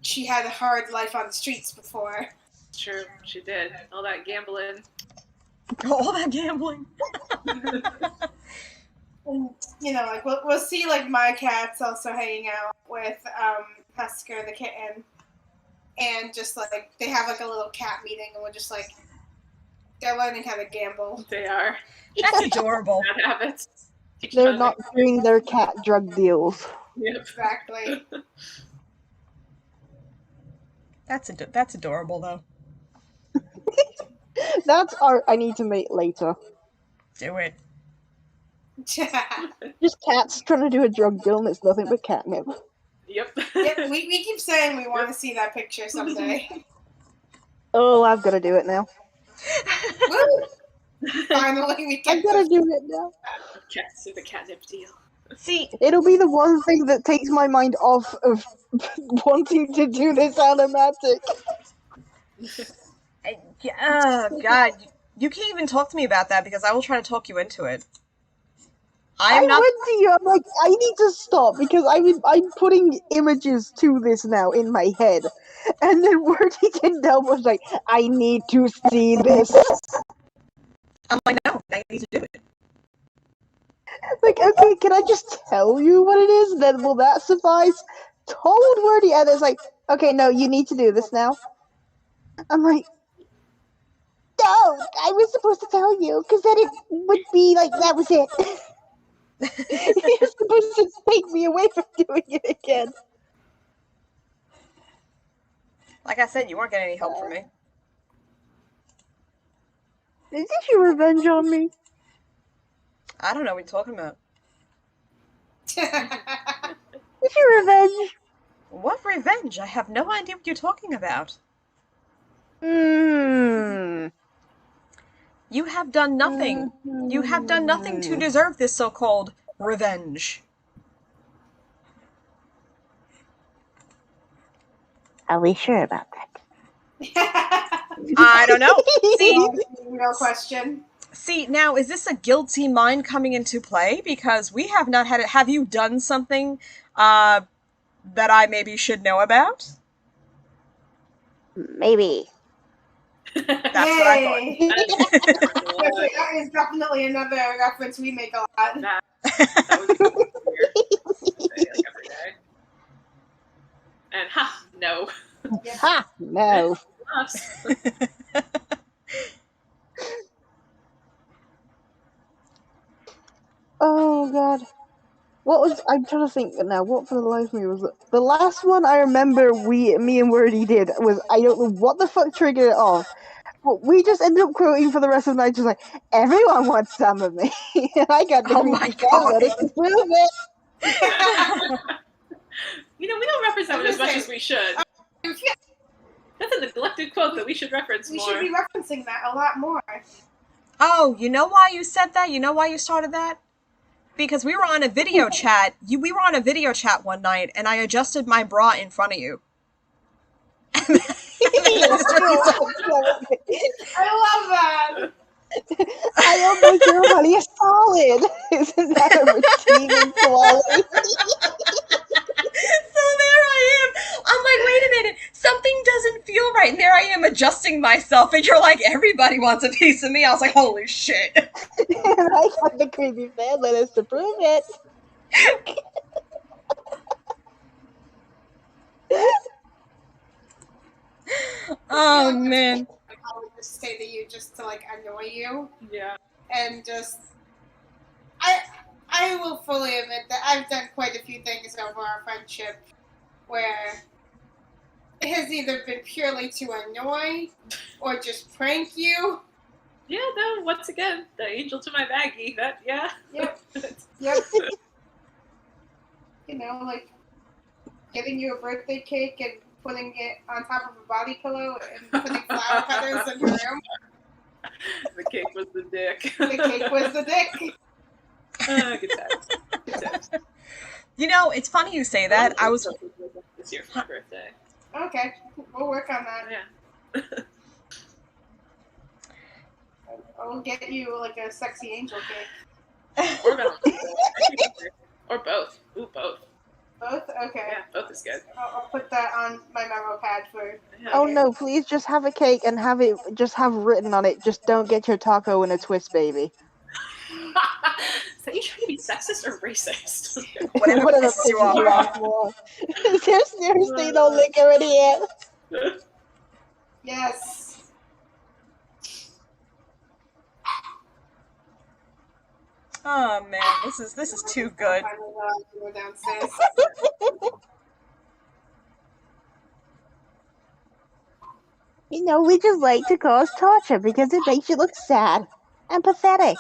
she had a hard life on the streets before. True, she did. All that gambling. All that gambling. And, you know, like, we'll see, like, my cats also hanging out with Husker the kitten. And just, like, they have, like, a little cat meeting, and we're just, like, they're learning how to gamble. They are. That's adorable. Bad habits. They're not doing their cat drug deals. Yep. Exactly. That's adorable, though. That's art I need to make later. Do it. Just cats trying to do a drug deal and it's nothing but catnip. Yep. Yep, we keep saying we want to see that picture someday. Oh, I've got to do it now. Woo! Finally, we I've get got to to do it now. Cats do the catnip deal. See, It'll be the one thing that takes my mind off of wanting to do this animatic. God, you can't even talk to me about that because I will try to talk you into it. I I'm not. went to you. I'm like, I need to stop because I'm putting images to this now in my head, and then Wordy can help was like, I need to see this. I'm like, no, I need to do it. Like, okay, can I just tell you what it is? Then will that suffice? Told Wordy, and it's like, okay, no, you need to do this now. I'm like, no, I was supposed to tell you because then it would be like that was it. You're supposed to take me away from doing it again. Like I said, you weren't getting any help from me. Is this your revenge on me? I don't know what you're talking about. Is your revenge? What revenge? I have no idea what you're talking about. You have done nothing. You have done nothing to deserve this so-called revenge. Are we sure about that? I don't know. See, real question. See, now, is this a guilty mind coming into play? Because we have not had it. Have you done something that I maybe should know about? Maybe. That's what I thought. That is definitely another reference we make a lot. That was weird. Say, like, every day. And no. Yeah. Ha! No. Us. Oh god. I'm trying to think now, what for the life of me was it? The last one I remember me and Wordy did was, I don't know what the fuck triggered it off, but we just ended up quoting for the rest of the night, just like, everyone wants some of me. And I got the creepy fan letters to prove it. We don't reference that as much as we should. That's a neglected quote that we should reference more. We should be referencing that a lot more. Oh, you know why you said that? You know why you started that? Because we were on a video chat. We were on a video chat one night, and I adjusted my bra in front of you. I love that. I almost your honey is solid. Isn't that a redeeming quality? So there I am. I'm like, wait a minute. Something doesn't feel right. And there I am adjusting myself. And you're like, everybody wants a piece of me. I was like, holy shit. And I got the creepy fan letters to prove it. Oh, man. I would just say to you just to like annoy you. Yeah. And just I will fully admit that I've done quite a few things over our friendship where it has either been purely to annoy or just prank you. Yeah, no, once again, the angel to my Maggie. That, yeah. Yep. Yep. You know, like getting you a birthday cake and putting it on top of a body pillow and putting flower feathers in your room. The cake was the dick. The cake was the dick. Good times. Good times. You know, it's funny you say that. I was this year for my birthday. Okay, we'll work on that. Yeah. I'll get you like a sexy angel cake. Or Valentine's. Or both. Ooh, both. Both? Okay. Yeah, both is good. I'll put that on my memo pad for. Yeah. Oh no, please just have a cake and have it just have written on it, just don't get your taco in a twist, baby. Is that you trying to be sexist or racist? Whatever pisses you off. Is there seriously no liquor in here? Yes. Oh man, this is too good. I will go downstairs. You know, we just like to cause torture because it makes you look sad and pathetic.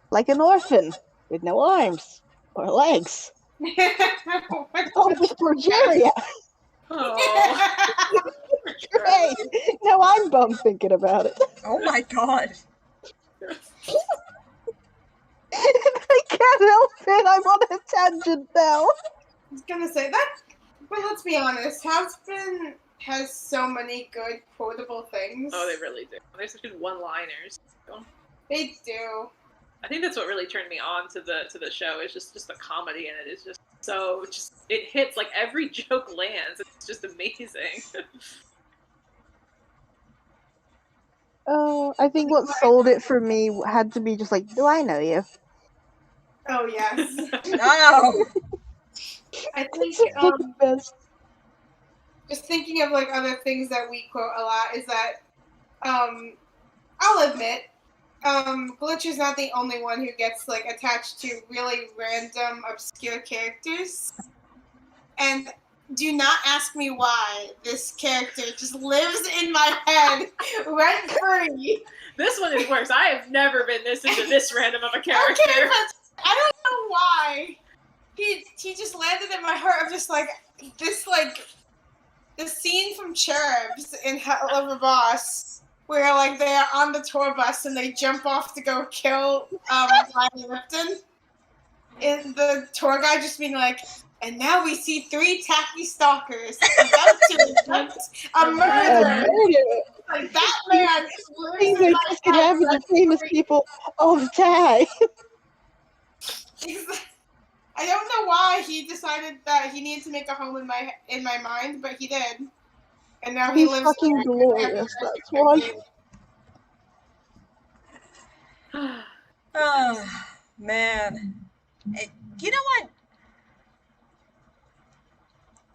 Like an orphan with no arms or legs. Oh, with progeria. Oh. Great. Now I'm bummed thinking about it. Oh my god. I can't help it. I'm on a tangent now. I was gonna say that, but let's be honest, Hazbin has so many good quotable things. Oh, they really do. They're such good one-liners. They do. I think that's what really turned me on to the show. Is just the comedy in it is just so it hits, like every joke lands. It's just amazing. Oh, I think what sold it for me had to be just like, do I know you? Oh yes. No. I think It's the best. just thinking of like other things that we quote a lot is that I'll admit Glitch is not the only one who gets like attached to really random obscure characters, and do not ask me why this character just lives in my head rent free. This one is worse. I have never been this into this random of a character. Okay, but I don't know why he just landed in my heart of just like this like the scene from Cherubs in Helluva Boss where like they are on the tour bus and they jump off to go kill Riley Lipton. And the tour guide just being like, and now we see 3 tacky stalkers about to attempt a murder. Like that man Things like this can happen to famous people all the time. I don't know why he decided that he needed to make a home in my mind, but he did. And now he He's lives fucking there. glorious, that's why. Oh, man. You know what?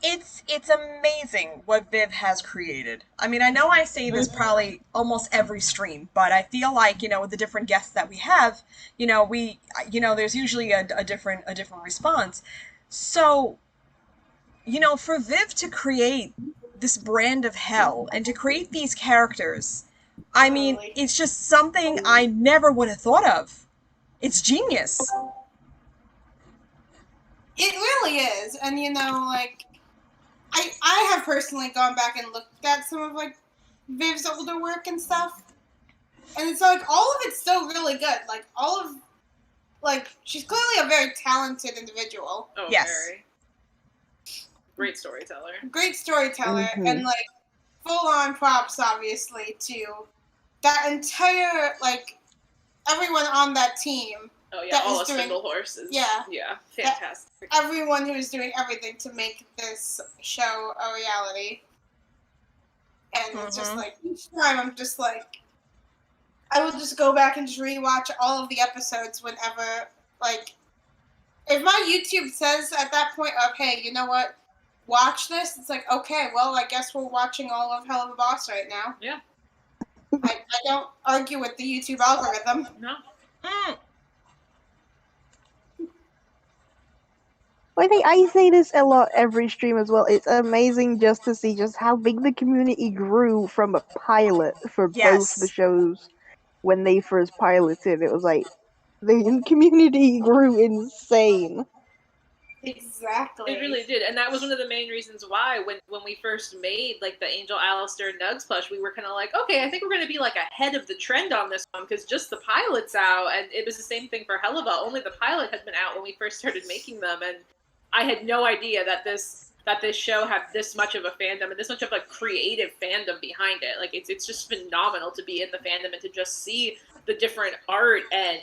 It's amazing what Viv has created. I mean, I know I say this probably almost every stream, but I feel like, you know, with the different guests that we have, you know, there's usually a different response. So, you know, for Viv to create this brand of hell and to create these characters, I mean, it's just something I never would have thought of. It's genius. It really is. And, you know, like, I have personally gone back and looked at some of, like, Viv's older work and stuff. And it's like, all of it's still really good. Like, all of, like, she's clearly a very talented individual. Oh, yes. Very. Great storyteller. Great storyteller. And, like, full-on props, obviously, to that entire, like, everyone on that team. Oh, yeah, all the Spindle horses. Yeah. Yeah, fantastic. Everyone who is doing everything to make this show a reality. And it's just like, each time I'm just like, I will just go back and just rewatch all of the episodes whenever, like, if my YouTube says at that point of, hey, you know what, watch this, it's like, okay, well, I guess we're watching all of Helluva Boss right now. Yeah. I don't argue with the YouTube algorithm. No. I say this a lot every stream as well. It's amazing just to see just how big the community grew from a pilot for both the Yes. shows when they first piloted. It was like the community grew insane. Exactly. It really did, and that was one of the main reasons why when we first made like the Angel Alistair Nugs plush, we were kind of like, okay, I think we're going to be like ahead of the trend on this one because just the pilot's out, and it was the same thing for Helluva. Only the pilot had been out when we first started making them, and I had no idea that this show had this much of a fandom and this much of a creative fandom behind it. Like it's just phenomenal to be in the fandom and to just see the different art and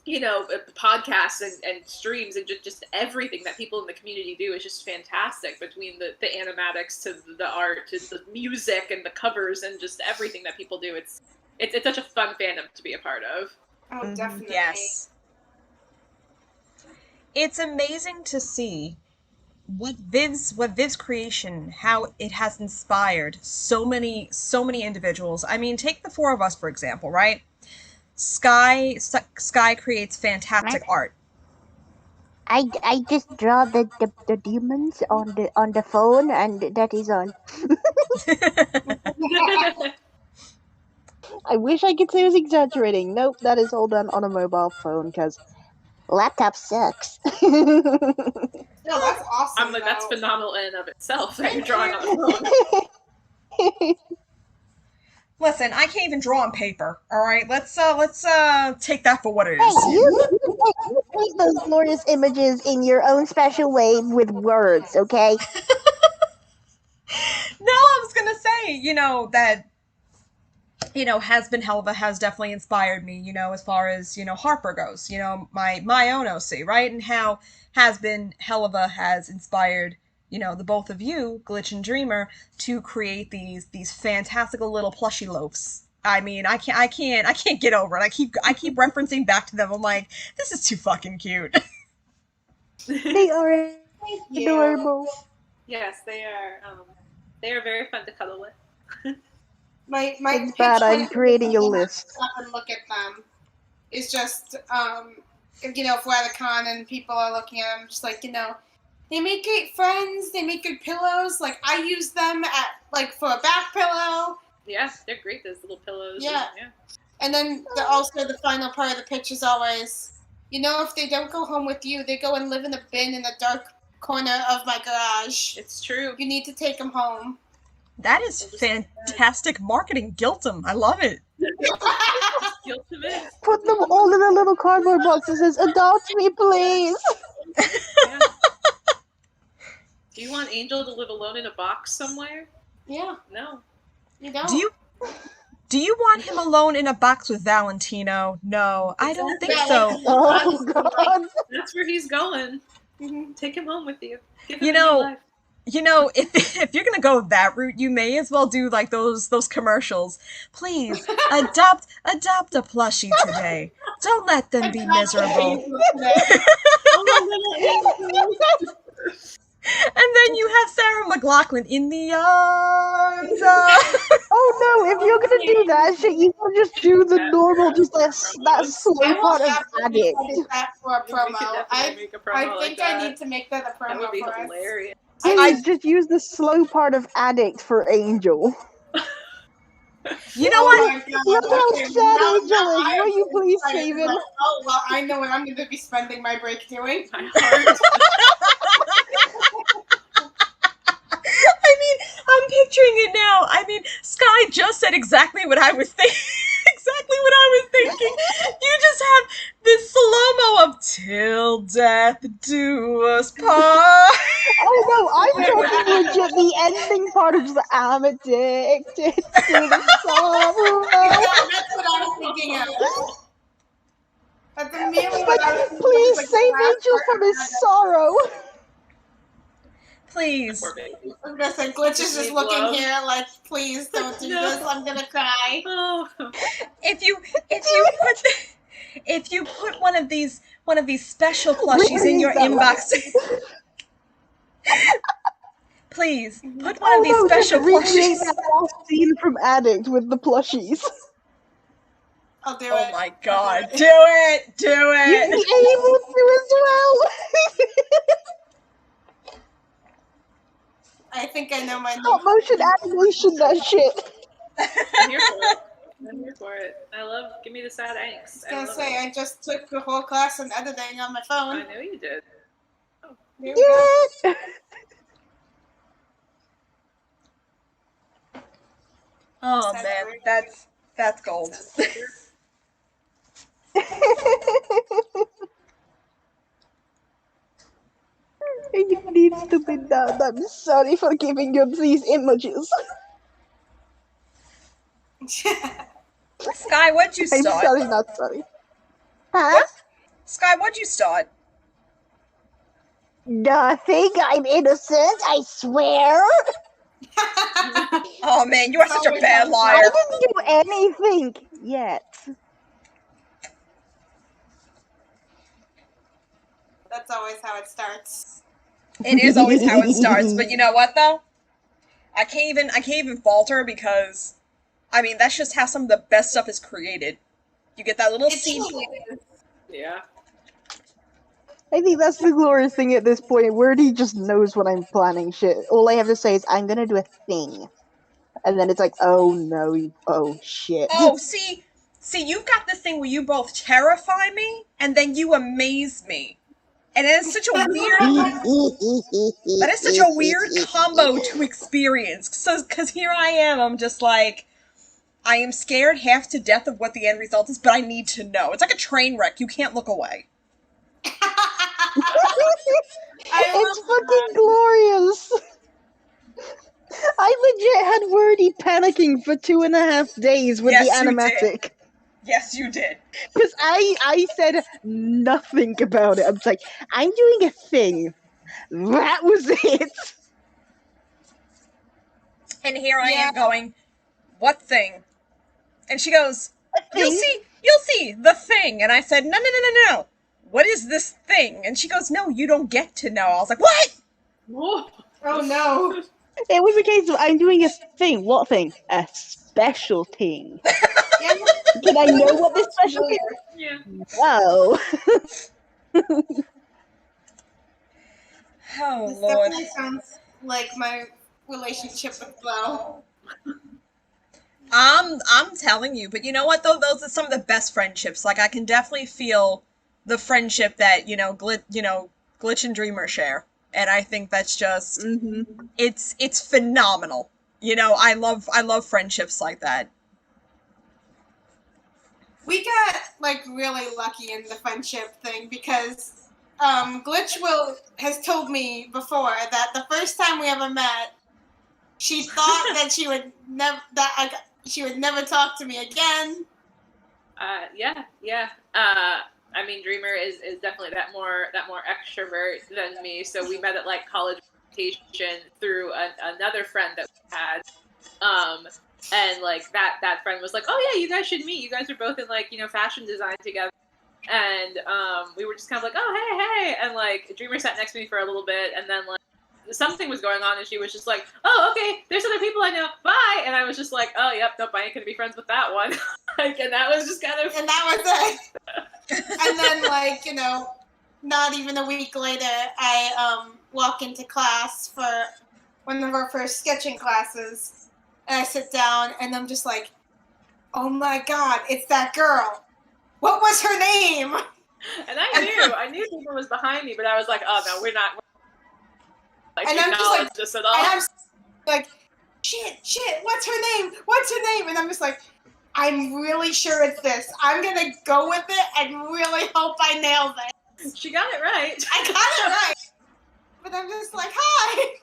podcasts and streams and just everything that people in the community do is just fantastic, between the animatics to the art to the music and the covers and just everything that people do. It's such a fun fandom to be a part of. Oh, definitely. Yes. It's amazing to see what Viv's creation, how it has inspired so many individuals. I mean, take the four of us for example, right? Sky creates fantastic art. I just draw the demons on the phone, and that is on. I wish I could say I was exaggerating. Nope, that is all done on a mobile phone because Laptop sucks. No, that's awesome. I'm like, that's though. phenomenal in and of itself that you're drawing on the phone. Listen, I can't even draw on paper. All right, let's take that for what it Hey, is. you create those glorious images in your own special way with words, okay? No, I was gonna say, that Helluva has definitely inspired me, as far as, Harper goes, my own OC, right? And how Helluva has inspired, the both of you, Glitch and Dreamer, to create these fantastical little plushy loafs. I mean, I can't get over it. I keep referencing back to them. I'm like, this is too fucking cute. they are adorable. Yes, they are. They are very fun to cuddle with. My It's bad, I'm creating a list. Stop and look at them. It's just if we're at a con and people are looking at them, just like they make great friends. They make good pillows. Like I use them for a back pillow. Yeah, they're great. Those little pillows. Yeah. And then also the final part of the pitch is always, if they don't go home with you, they go and live in a bin in the dark corner of my garage. It's true. You need to take them home. That is fantastic marketing, Giltum. I love it. Put them all in a little cardboard box that says, "Adopt me, please." Yeah. Do you want Angel to live alone in a box somewhere? Yeah. No. You don't. Do you want him alone in a box with Valentino? No, I don't think so. Oh God. That's where he's going. Mm-hmm. Take him home with you. Give him a new life. If you're gonna go that route, you may as well do like those commercials. Please adopt a plushie today. Don't let them be miserable. And then you have Sarah McLachlan in the arms. Oh no! If you're gonna do that shit, you can just do the normal, just that slow part of addict. That for a promo. I think I need to make that a promo. That would be for hilarious. I just use the slow part of addict for Angel. You know what? Look how sad Angel is. Will you please save him? Oh well, I know what I'm going to be spending my break doing. My heart. I mean, I'm picturing it now. I mean, Sky just said exactly what I was thinking. Exactly what I was thinking. You just have this slow-mo of "till death do us part." Oh no, I'm talking legit the ending part of the "I'm addicted to the sorrow." That's what I was thinking of. That's immediately what I was thinking of. Please save Angel from his sorrow. Please. I'm gonna say Glitch is just looking here like, please don't do this. I'm gonna cry. Oh. If you put one of these special plushies in your inbox, Please, put one of Oh these no, just special recreate plushies. that last scene from Addict with the plushies. I'll do Oh it. my I'll god, do do it. it! Do You'd it! be able to as well! I think I know my new. Stop motion animation, that shit! I'm here for it. I'm here for it. Give me the sad I angst. was I gonna love say, it. I just took the whole class in editing on my phone. I know you did. There we go. Yeah! Oh Sad man, break. that's gold. It needs to be done. I'm sorry for giving you these images. Sky, what'd you I'm start? sorry, not sorry. Huh? What? Sky, what'd you start? Nothing. I'm innocent, I swear. Oh man, you are such a Always bad how it I liar. starts. didn't do anything yet. That's always how it starts. It is always how it starts, but you know what though? I can't even falter because I mean that's just how some of the best stuff is created. You get that little It seed. truly is. Yeah. I think that's the glorious thing at this point. Wordy just knows when I'm planning shit. All I have to say is, I'm gonna do a thing. And then it's like, oh no, oh shit. Oh, see, you've got this thing where you both terrify me and then you amaze me, and it's such a weird. That is such a weird combo to experience. So, because here I am, I'm just like, I am scared half to death of what the end result is, but I need to know. It's like a train wreck. You can't look away. It's fucking glorious. I legit had Wordy panicking for 2.5 days with the Yes, you did. animatic. Yes, you did. Because I said nothing about it. I'm just like, I'm doing a thing. That was it. And here I Yeah. am going, what thing? And she goes, you'll Thing. see, the thing. And I said, no. What is this thing? And she goes, no, you don't get to know. I was like, what? Whoa. Oh no. It was a case of, I'm doing a thing. What thing? A special thing. Yeah. Can I know what this special thing Familiar. is? Yeah. No. Oh, This Lord. definitely sounds like my relationship with Flo. I'm telling you, but you know what though? Those are some of the best friendships. Like I can definitely feel the friendship that, Glitch and Dreamer share. And I think that's just it's phenomenal. I love friendships like that. We got like really lucky in the friendship thing because Glitch has told me before that the first time we ever met, she thought that she would never talk to me again. Yeah. I mean, Dreamer is definitely that more extrovert than me. So we met at like college orientation through another friend that we had. And like that friend was like, oh yeah, you guys should meet. You guys are both in like fashion design together. And we were just kind of like, oh hey, and like Dreamer sat next to me for a little bit, and then like something was going on, and she was just like, oh okay, there's other people I know, bye. And I was just like, oh yep, nope, I ain't gonna be friends with that one. Like, and that was just kind of, And that was it. And then like, not even a week later, I walk into class for one of our first sketching classes, and I sit down, and I'm just like, oh my god, it's that girl. What was her name? and I knew Dreamer was behind me, but I was like, oh no, we're not. Like, And I'm just acknowledge like, this at all. and I'm like, shit, what's her name? What's her name? And I'm just like, I'm really sure it's this. I'm gonna go with it and really hope I nail this. She got it right. I got it right. But I'm just like, hi.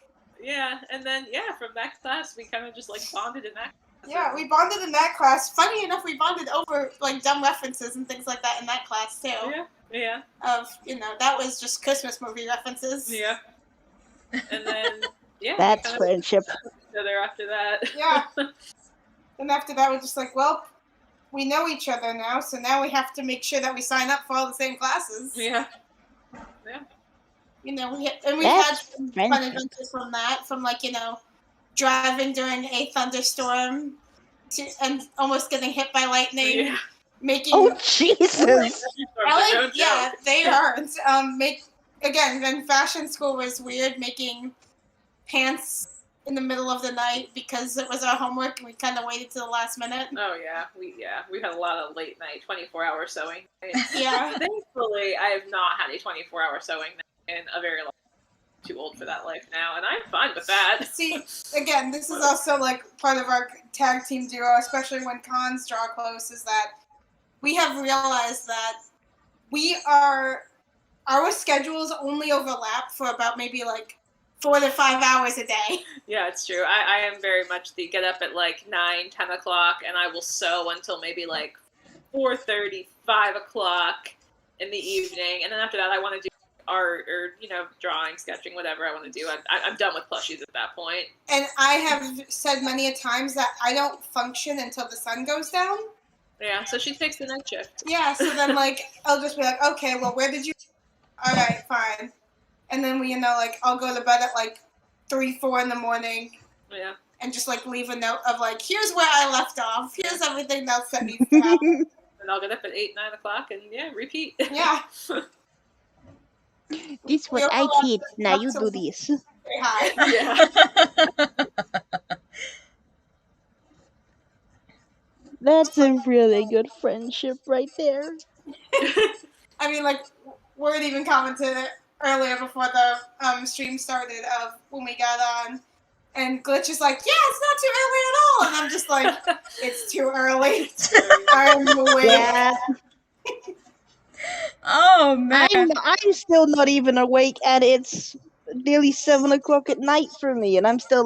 Yeah, and then from that class we kind of just like bonded in that class. Yeah, we bonded in that class. Funny enough, we bonded over like dumb references and things like that in that class too. Yeah. Of that was just Christmas movie references. Yeah. And then That's friendship. Each other after that. Yeah. And after that, we're just like, well, we know each other now, so now we have to make sure that we sign up for all the same classes. Yeah. we've had That's fun friendship. adventures from that, from driving during a thunderstorm and almost getting hit by lightning, Yeah. making Oh Jesus! No yeah, joke. they hurt. When fashion school was weird, making pants in the middle of the night because it was our homework and we kind of waited to the last minute. Oh yeah, we had a lot of late night 24-hour sewing nights. Yeah. Thankfully, I have not had a 24-hour sewing night in a very long. Too old for that life now, and I'm fine with that. See, again, this is also part of our tag team duo, especially when cons draw close, is that we have realized that our schedules only overlap for about maybe 4 to 5 hours a day. Yeah, it's true. I am very much the get up at 9, 10 o'clock, and I will sew until maybe 4:30, 5 o'clock in the evening, and then after that I want to do art or drawing, sketching, whatever I want to do. I'm done with plushies at that point. And I have said many a times that I don't function until the sun goes down. Yeah, so she takes the night shift. Yeah, so then I'll just be okay, well, where did you? All right, fine. And then I'll go to bed at 3, 4 in the morning. Yeah. And just leave a note of here's where I left off. Here's everything else that needs to happen. And I'll get up at 8, 9 o'clock and repeat. Yeah. This is what I teach. Now you do this. Hi. Yeah. That's a really good friendship right there. I mean, Word even commented earlier before the stream started of when we got on, and Glitch is yeah, it's not too early at all, and I'm just it's too early. I'm awake. Yeah. Oh man. I'm still not even awake, and it's nearly 7 o'clock at night for me, and I'm still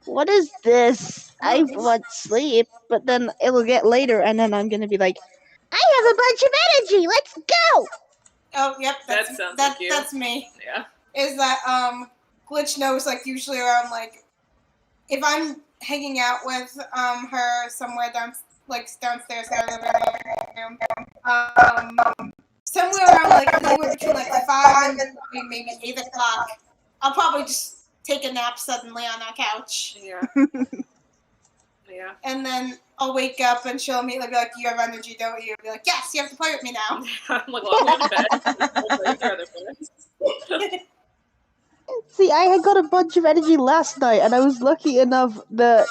what is this? I want sleep, but then it'll get later, and then I'm gonna be I have a bunch of energy. Let's go. Oh, yep. That sounds like you. That's me. Yeah. Is that Glitch knows usually around if I'm hanging out with her somewhere downstairs in the living room, somewhere around anywhere between 5 and maybe 8 o'clock, I'll probably just take a nap suddenly on our couch. Yeah. Yeah. And then I'll wake up and she'll immediately be you have energy, don't you? I'll be yes, you have to play with me now. I'm well, I'm in bed. See, I got a bunch of energy last night, and I was lucky enough that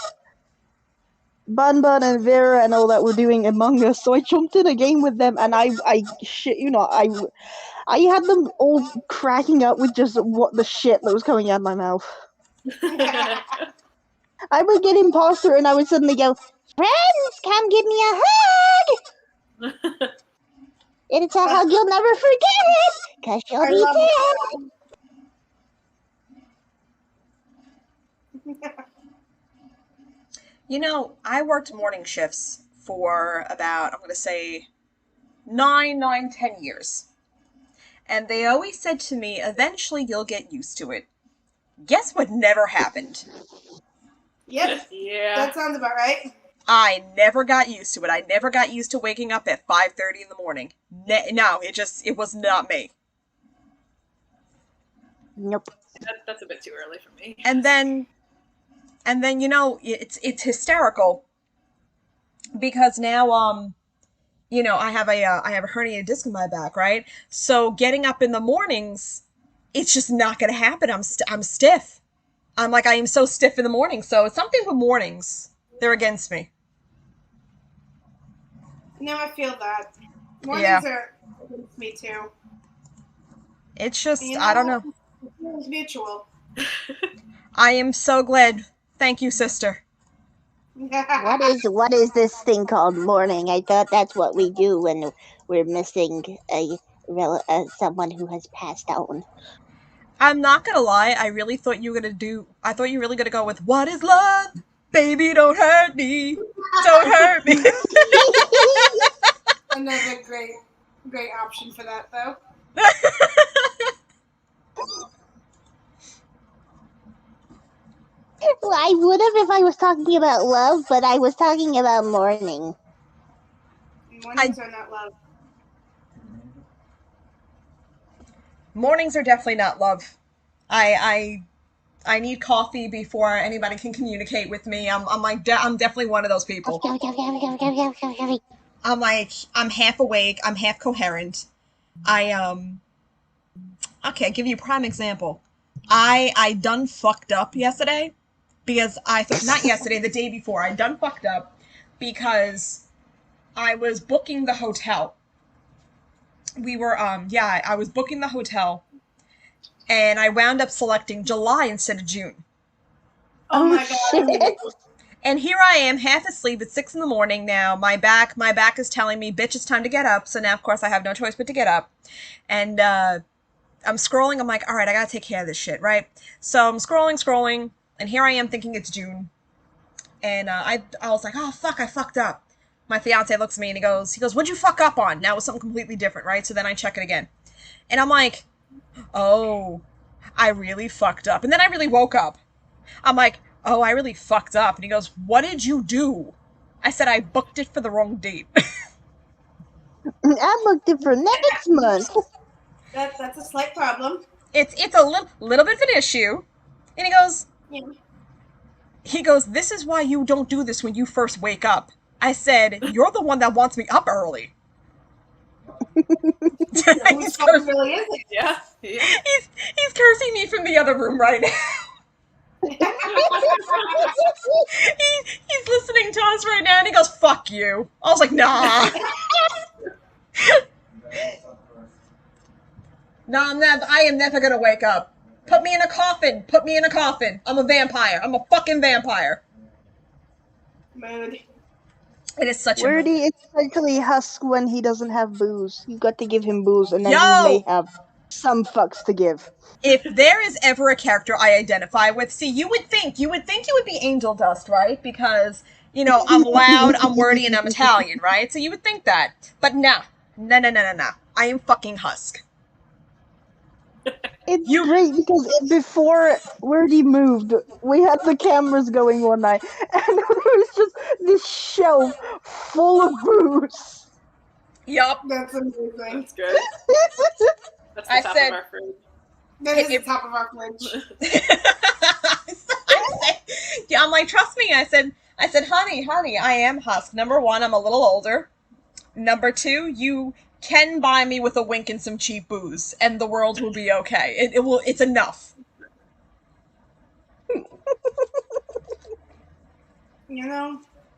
Bun Bun and Vera and all that were doing Among Us, so I jumped in a game with them, and I shit you not, I had them all cracking up with just what the shit that was coming out of my mouth. I would get imposter, and I would suddenly go, "Friends, come give me a hug!" And it's a hug you'll never forget, because you'll be dead. I worked morning shifts for about, I'm going to say, 10 years. And they always said to me, eventually you'll get used to it. Guess what never happened? Yep. Yeah. That sounds about right. I never got used to it. I never got used to waking up at 5:30 in the morning. No, it was not me. Nope. That's a bit too early for me. And then it's hysterical because now I have a herniated disc in my back, right? So getting up in the mornings, it's just not going to happen. I'm stiff. I am so stiff in the morning. So it's something with mornings. They're against me. No, I feel that. Mornings are against me too. It's just, I don't know. It's mutual. I am so glad. Thank you, sister. What is this thing called mourning? I thought that's what we do when we're missing someone who has passed on. I'm not gonna lie, I thought you were really gonna go with "What is love? Baby, don't hurt me. Don't hurt me." Another great option for that, though. Well, I would have if I was talking about love, but I was talking about mourning. Mornings are not love. Mornings are definitely not love. I need coffee before anybody can communicate with me. I'm definitely one of those people. I'm like, I'm half awake, I'm half coherent. I okay, I'll give you a prime example. I done fucked up yesterday because I thought, not yesterday, the day before. I done fucked up because I was booking the hotel. I was booking the hotel and I wound up selecting July instead of June. Oh my shit. god. And here I am, half asleep. It's 6 in the morning now. My back is telling me, bitch, it's time to get up. So now, of course, I have no choice but to get up. And I'm scrolling. I'm like, all right, I gotta take care of this shit, right? So I'm scrolling, and here I am thinking it's June. And I was like, oh fuck, I fucked up. My fiance looks at me and he goes, what'd you fuck up on? Now it was something completely different, right? So then I check it again, and I'm like, oh, I really fucked up. And then I really woke up. I'm like, oh, I really fucked up. And he goes, what did you do? I said, I booked it for the wrong date. I booked it for next month. That's a slight problem. It's a little bit of an issue. And Yeah. he goes, this is why you don't do this when you first wake up. I said, you're the one that wants me up early. Whose fault really is it? Yeah. He's cursing me from the other room right now. He's listening to us right now and he goes, fuck you. I was like, nah. No, I am never gonna wake up. Put me in a coffin. Put me in a coffin. I'm a vampire. I'm a fucking vampire. Mood. It is such a Wordy mood. is essentially Husk when he doesn't have booze. You got to give him booze, and then he Yo! may have some fucks to give. If there is ever a character I identify with, see, you would think you would be Angel Dust, right? Because, I'm loud, I'm wordy, and I'm Italian, right? So you would think that. But no. No. I am fucking Husk. It's great because before Wordy moved, we had the cameras going one night, and there was just this shelf full of booze. Yup. That's amazing. That's good. That's the I top said- of our fridge. That is the top of our fridge. Yeah, I'm like, trust me. I said, honey, I am Husk. Number one, I'm a little older. Number two, you can buy me with a wink and some cheap booze, and the world will be okay. It's enough.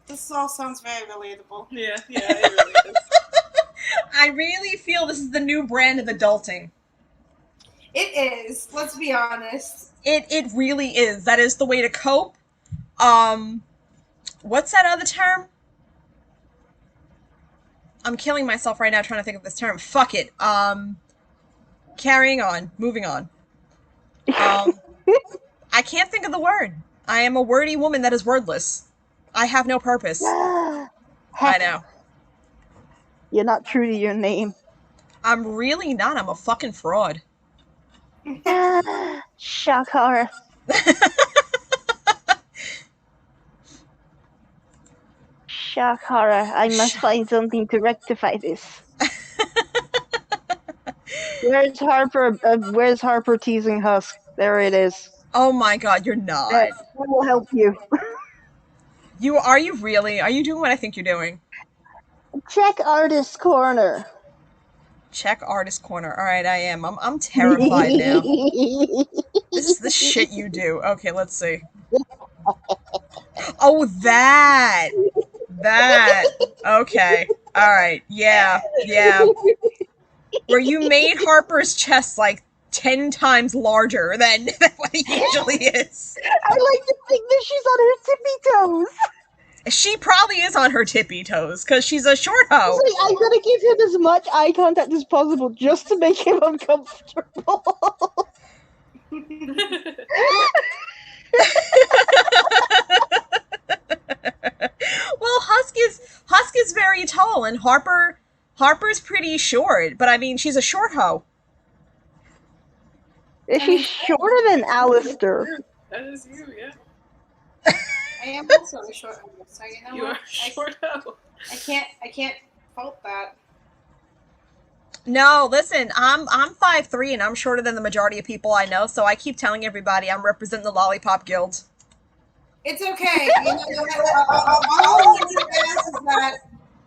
This all sounds very relatable. Yeah, it really is. I really feel this is the new brand of adulting. It is. Let's be honest. It really is. That is the way to cope. What's that other term? I'm killing myself right now trying to think of this term. Fuck it. Carrying on. Moving on. I can't think of the word. I am a wordy woman that is wordless. I have no purpose. I know. You're not true to your name. I'm really not. I'm a fucking fraud. Shock horror. Shock horror. I must find something to rectify this. Where's Harper teasing Husk? There it is. Oh my god, you're not. That will help you. Are you really? Are you doing what I think you're doing? Check Artist Corner. Check Artist Corner. Alright, I am. I'm terrified now. This is the shit you do. Okay, let's see. Oh, that! Okay. Alright, yeah. Where you made Harper's chest like 10 times larger than what it usually is. I like to think that she's on her tippy toes. She probably is on her tippy toes, because she's a short hoe. So I'm gonna give him as much eye contact as possible just to make him uncomfortable. Well, Husk is very tall, and Harper's pretty short, but I mean, she's a short hoe. She's shorter than Alistair. That is you, yeah. I am also a short one, so You are short hoe. I can't fault that. No, listen, I'm 5'3" and I'm shorter than the majority of people I know, so I keep telling everybody I'm representing the Lollipop Guild. It's okay. You know what? All I need to ask is that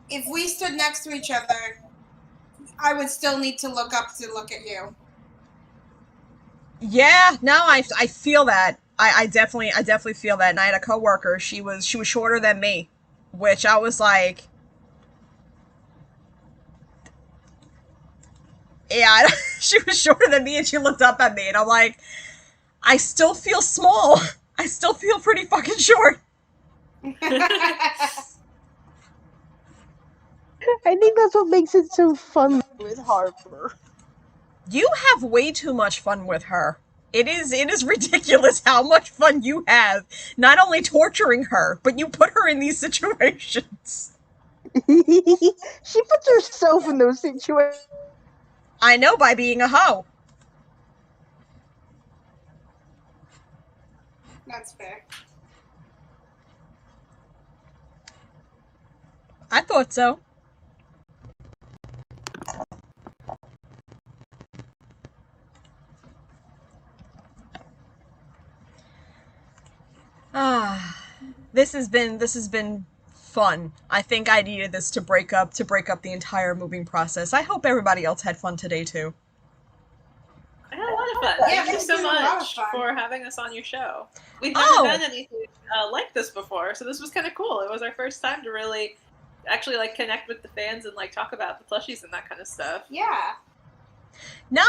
if we stood next to each other, I would still need to look up to look at you. Yeah, no, I feel that. I definitely feel that. And I had a coworker. She was shorter than me, which I was like, yeah, she was shorter than me, and she looked up at me, and I'm like, I still feel small. I still feel pretty fucking short. I think that's what makes it so fun with Harper. You have way too much fun with her. It is ridiculous how much fun you have, not only torturing her, but you put her in these situations. She puts herself in those situations. I know, by being a hoe. That's fair. I thought so. This has been fun. I think I needed this to break up the entire moving process. I hope everybody else had fun today too. I had a lot of fun. Yeah, Thank you this so has been a lot of much fun. for having us on your show. We've never done anything like this before, so this was kind of cool. It was our first time to really actually like connect with the fans and like talk about the plushies and that kind of stuff. Yeah. No,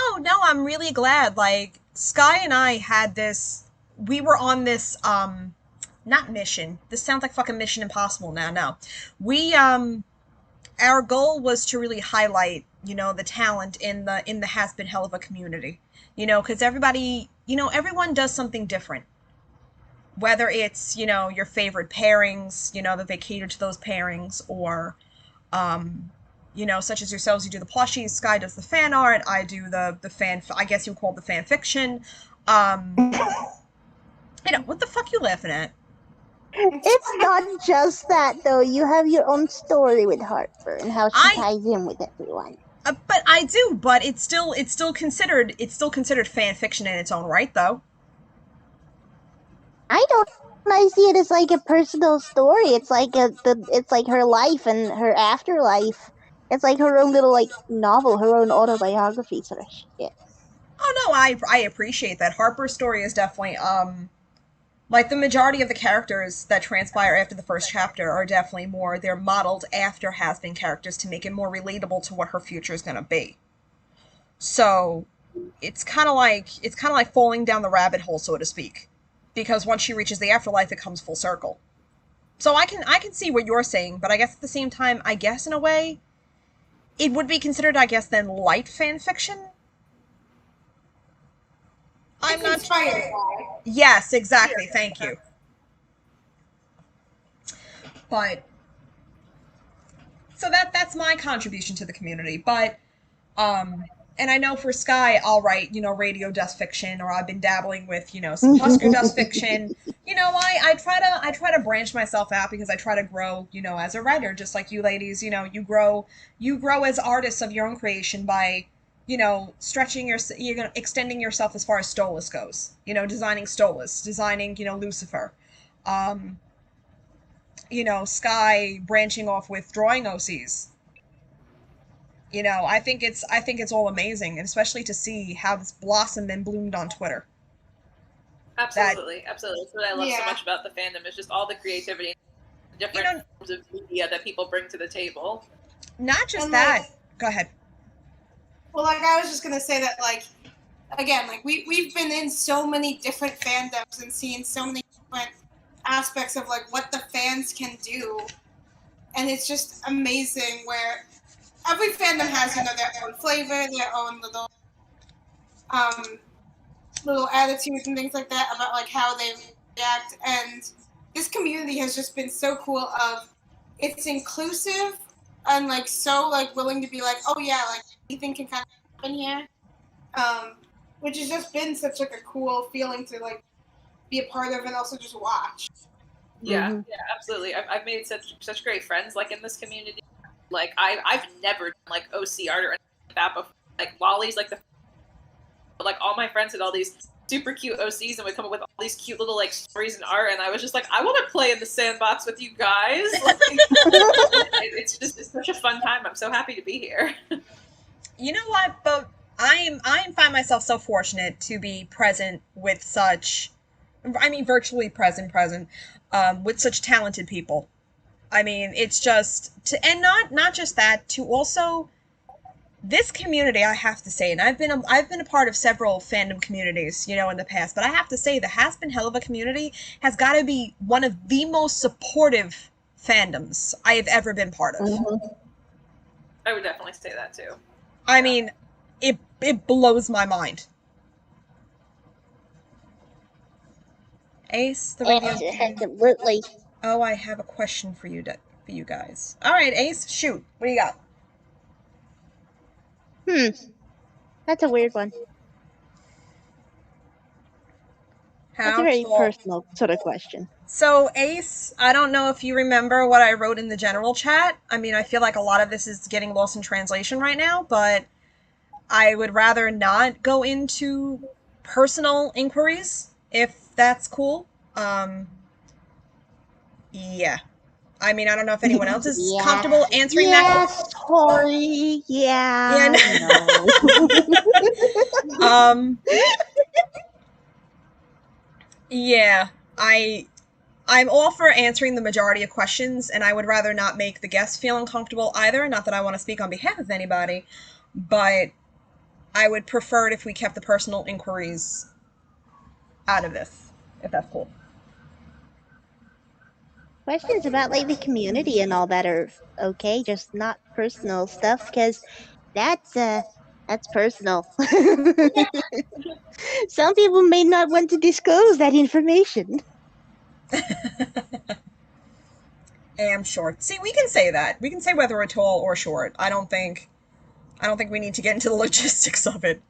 I'm really glad. Like, Sky and I had this, we were on this, not mission. This sounds like fucking Mission Impossible now, no. We, our goal was to really highlight, the talent in the Hazbin Helluva community. Because everybody, everyone does something different. Whether it's, your favorite pairings, that they cater to those pairings, or, such as yourselves, you do the plushies, Sky does the fan art, I do the fan, I guess you would call it the fan fiction. What the fuck you laughing at? It's not just that, though. You have your own story with Harper and how she ties in with everyone. But I do, but it's still considered fan fiction in its own right, though. I don't. I see it as like a personal story. It's like it's like her life and her afterlife. It's like her own little like novel, her own autobiography sort of shit. Oh no, I appreciate that. Harper's story is definitely like the majority of the characters that transpire after the first chapter are definitely they're modeled after Hazbin characters to make it more relatable to what her future is gonna be. So it's kinda like falling down the rabbit hole, so to speak. Because once she reaches the afterlife it comes full circle. So I can see what you're saying, but I guess at the same time, I guess in a way, it would be considered, I guess, then light fan fiction. I'm not inspired. Yes, exactly. Thank you. But so that's my contribution to the community. But and I know for Sky, I'll write, radio dust fiction, or I've been dabbling with, some Husker dust fiction. I try to branch myself out because I try to grow, as a writer, just like you ladies. You grow as artists of your own creation by, stretching extending yourself as far as Stolas goes. Designing Stolas, designing, Lucifer. Sky branching off with drawing OCs. I think it's all amazing, and especially to see how this blossomed and bloomed on Twitter. Absolutely. That's what I love so much about the fandom, is just all the creativity, different forms of media that people bring to the table. Not just that. Go ahead. Well, I was just gonna say that, again, we've been in so many different fandoms and seen so many different aspects of what the fans can do, and it's just amazing where every fandom has their own flavor, their own little attitudes and things like that about how they react, and this community has just been so cool of it's inclusive and so willing to be oh yeah, anything can kind of happen here, which has just been such a cool feeling to be a part of and also just watch. Yeah, absolutely. I've made such great friends in this community. I've never done OC art or anything like that before. Like lollies, like all my friends had all these super cute OCs and would come up with all these cute little like stories and art, and I was just like, I want to play in the sandbox with you guys. Like, it's such a fun time. I'm so happy to be here. You know what? But I find myself so fortunate to be present with such, I mean, virtually present, with such talented people. I mean, it's just and not just that, to also this community, I have to say, and I've been a part of several fandom communities, in the past, but I have to say the Hazbin Helluva community has got to be one of the most supportive fandoms I have ever been part of. Mm-hmm. I would definitely say that too. I mean, it blows my mind. Ace, the radio. Absolutely. Oh, I have a question for you guys. All right, Ace, shoot. What do you got? That's a weird one. That's a very personal sort of question. So, Ace, I don't know if you remember what I wrote in the general chat. I mean, I feel like a lot of this is getting lost in translation right now, but I would rather not go into personal inquiries, if that's cool. Yeah. I mean, I don't know if anyone else is comfortable answering that. Sorry. Yeah. No. Yeah. I'm all for answering the majority of questions, and I would rather not make the guests feel uncomfortable either. Not that I want to speak on behalf of anybody, but I would prefer it if we kept the personal inquiries out of this, if that's cool. Questions about like the community and all that are okay, just not personal stuff, because that's personal. Some people may not want to disclose that information. Am short. See, we can say that. We can say whether we're tall or short. I don't think we need to get into the logistics of it.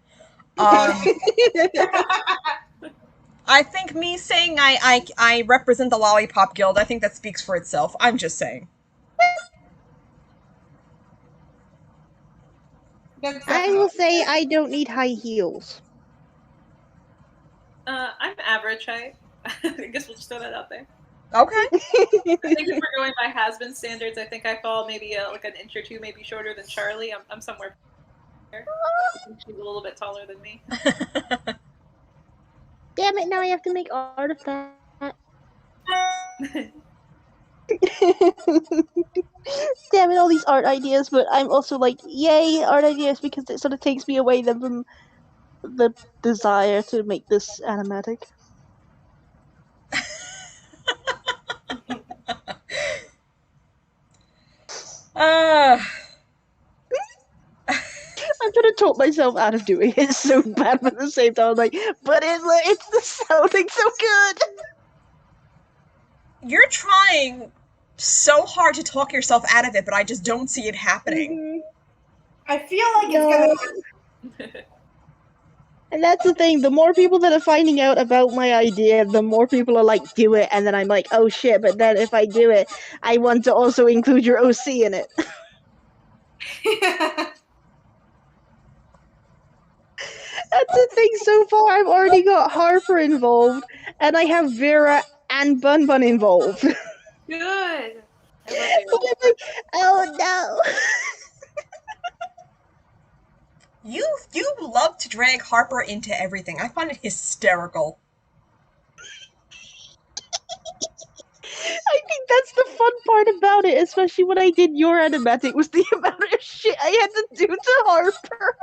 I think me saying I represent the Lollipop Guild, I think that speaks for itself. I'm just saying. I will say I don't need high heels. I'm average height. I guess we'll just throw that out there. Okay. I think if we're going by Hazbin standards, I think I fall maybe like an inch or two, maybe shorter than Charlie. I'm somewhere there. She's a little bit taller than me. Damn it, now I have to make art of that. Damn it, all these art ideas, but I'm also like, yay, art ideas, because it sort of takes me away from the desire to make this animatic. I'm trying to talk myself out of doing it so bad, but at the same time, I'm like, but it's sounding so good. You're trying so hard to talk yourself out of it, but I just don't see it happening. I feel like it's gonna. And that's the thing, the more people that are finding out about my idea, the more people are like, do it, and then I'm like, oh shit, but then if I do it, I want to also include your OC in it. That's the thing, so far I've already got Harper involved, and I have Vera and Bun Bun involved. Good! But I'm like, oh no. You love to drag Harper into everything. I find it hysterical. I think that's the fun part about it, especially when I did your animatic, was the amount of shit I had to do to Harper.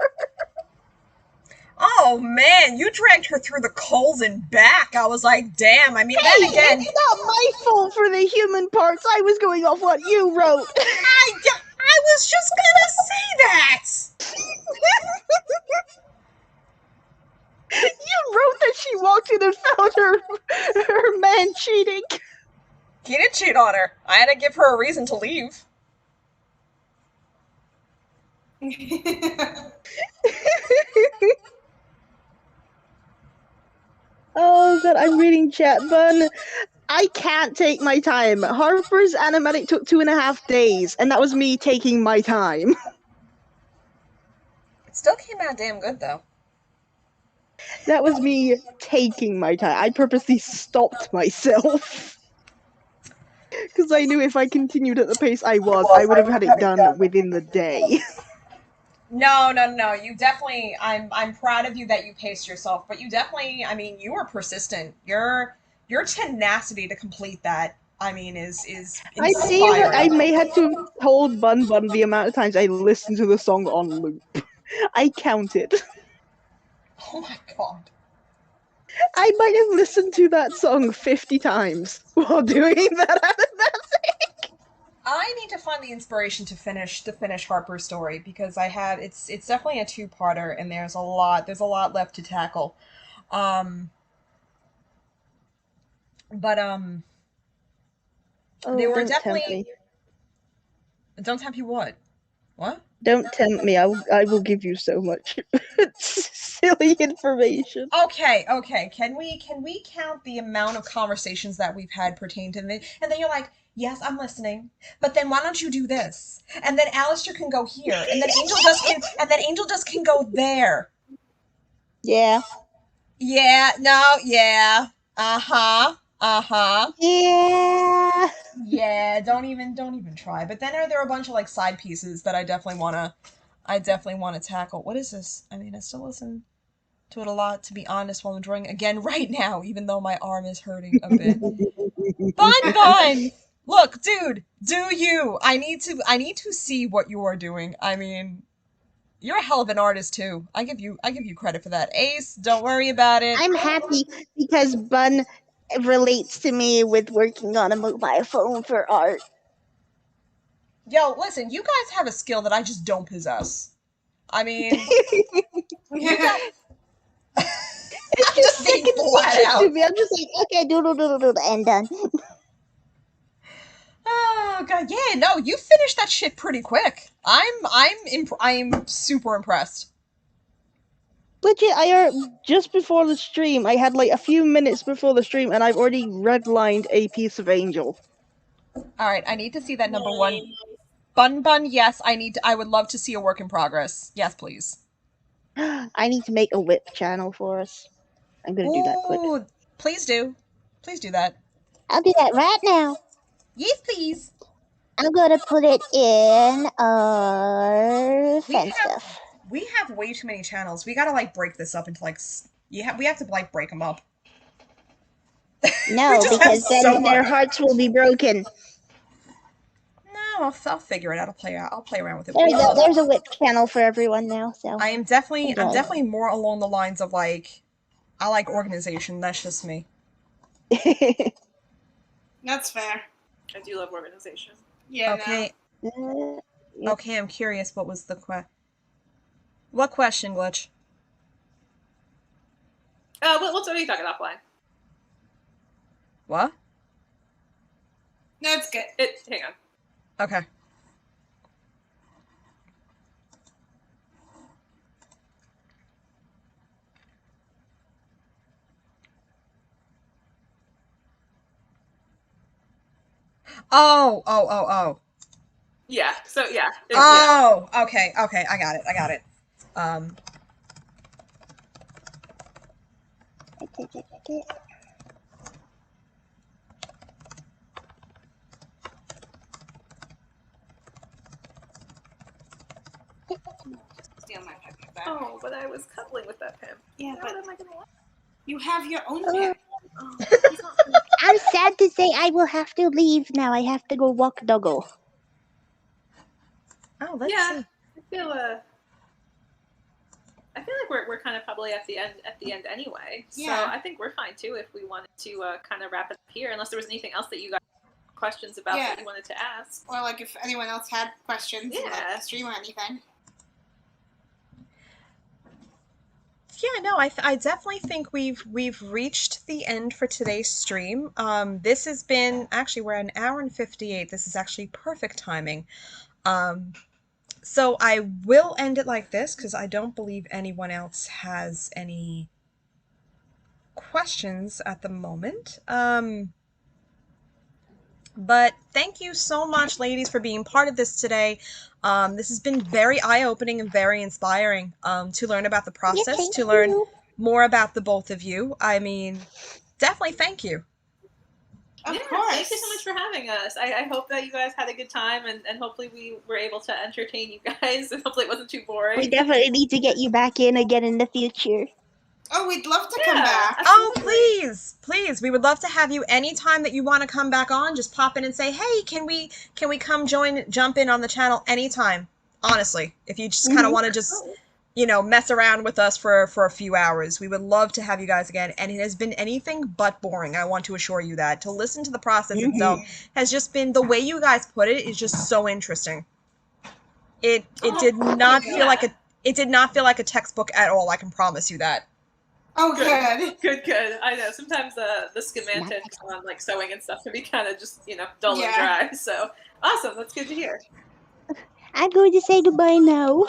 Oh man, you dragged her through the coals and back. I was like, damn. I mean, hey, then again, it's not my fault for the human parts. I was going off what you wrote. I was just gonna say that. You wrote that she walked in and found her man cheating. He did cheat on her. I had to give her a reason to leave. Oh god, I'm reading chat, Bun. I can't take my time. Harper's animatic took 2.5 days, and that was me taking my time. Still came out damn good though. That was me taking my time. I purposely stopped myself. Because I knew if I continued at the pace I would have had it done within the day. No, no, no. You definitely. I'm proud of you that you paced yourself, but you definitely. I mean, you were persistent. Your tenacity to complete that. I mean, is I think I inspiring. may have to have told Bun Bun the amount of times I listened to the song on loop. I counted. Oh my god. I might have listened to that song 50 times while doing that. I need to find the inspiration to finish Harper's story because I have it's definitely a two-parter and there's a lot left to tackle. Um but Oh, there were don't tempt definitely me. don't tempt you what? What? Don't tempt me. I will give you so much silly information. Okay, okay. Can we count the amount of conversations that we've had pertain to it? And then you're like, yes, I'm listening. But then why don't you do this? And then Alistair can go here. And then Angel just can go there. Yeah. Yeah, no, yeah. Uh-huh. Uh-huh. Yeah. Yeah, don't even try. But then there are a bunch of like side pieces that I definitely wanna tackle. What is this? I mean, I still listen to it a lot, to be honest, while I'm drawing again right now, even though my arm is hurting a bit. Bun Bun! Look, dude, do you? I need to see what you are doing. I mean, you're a hell of an artist too. I give you credit for that. Ace, don't worry about it. I'm happy because Bun relates to me with working on a mobile phone for art. Yo, listen, you guys have a skill that I just don't possess. I mean, you got It's I'm just just being second flat nature out. to me. I'm just like, okay, doodle doodle doodle, and done. Oh god, yeah, no, you finished that shit pretty quick. I'm super impressed. Legit, just before the stream, I had like a few minutes before the stream, and I've already redlined a piece of Angel. All right, I need to see that number one. Bun Bun, yes, I would love to see a work in progress. Yes, please. I need to make a whip channel for us. I'm gonna do that quick. Ooh, please do. Please do that. I'll do that right now. Yes, please. I'm gonna put it in our We fun have stuff. we have way too many channels. We gotta like break this up into like we have to like break them up. No, just have because then so their much. hearts will be broken. No, I'll figure it out. I'll play around with it. There we go. There's a whip channel for everyone now. So I'm enjoy. definitely more along the lines of like I like organization. That's just me. That's fair. I do love organization. Yeah. Okay. No. Okay, I'm curious. What was the What question, Glitch? What are you talking offline? What? No, it's good. Hang on. Okay. Oh. Yeah. So yeah. Oh, okay. I got it. Um, Steal my pen back. Oh, but I was cuddling with that pen. Yeah, Now but what am I gonna lie? you have your own pen. Oh, I'm sad to say I will have to leave now. I have to go walk doggo. oh, let's yeah. see. I feel like we're kind of probably at the end anyway. Yeah. So I think we're fine too if we wanted to kind of wrap it up here, unless there was anything else that you got questions about that you wanted to ask. Or like if anyone else had questions about the stream or anything. Yeah, no, I definitely think we've reached the end for today's stream. This has been actually we're at 1 hour and 58. This is actually perfect timing. So I will end it like this because I don't believe anyone else has any questions at the moment. But thank you so much, ladies, for being part of this today. This has been very eye-opening and very inspiring to learn about the Yeah, process, thank to learn you. more about the both of you. I mean, definitely thank you. Of Yeah, course. thank you so much for having us. I hope that you guys had a good time, and hopefully we were able to entertain you guys, and hopefully it wasn't too boring. We definitely need to get you back in again in the future. Oh, we'd love to come Yeah, back. Oh, absolutely. please. We would love to have you anytime that you want to come back on. Just pop in and say, "Hey, can we come jump in on the channel anytime?" Honestly, if you just kind of Hmm. want to just, mess around with us for a few hours, we would love to have you guys again. And it has been anything but boring. I want to assure you that. To listen to the process itself has just been, the way you guys put it is just so interesting. It Oh, did not feel like yeah. it did not feel like a textbook at all. I can promise you that. Oh, Good, good. good. I know sometimes the schematics on like sewing and stuff can be kind of just dull and dry. So awesome, that's good to hear. I'm going to say goodbye now.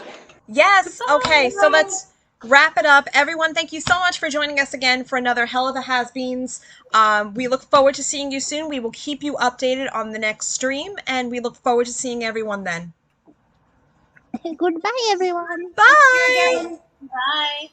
Yes. Okay. So Goodbye. let's wrap it up. Everyone, thank you so much for joining us again for another Helluva Hazbeans. We look forward to seeing you soon. We will keep you updated on the next stream, and we look forward to seeing everyone then. Goodbye, everyone. Thank you Bye. again. Bye.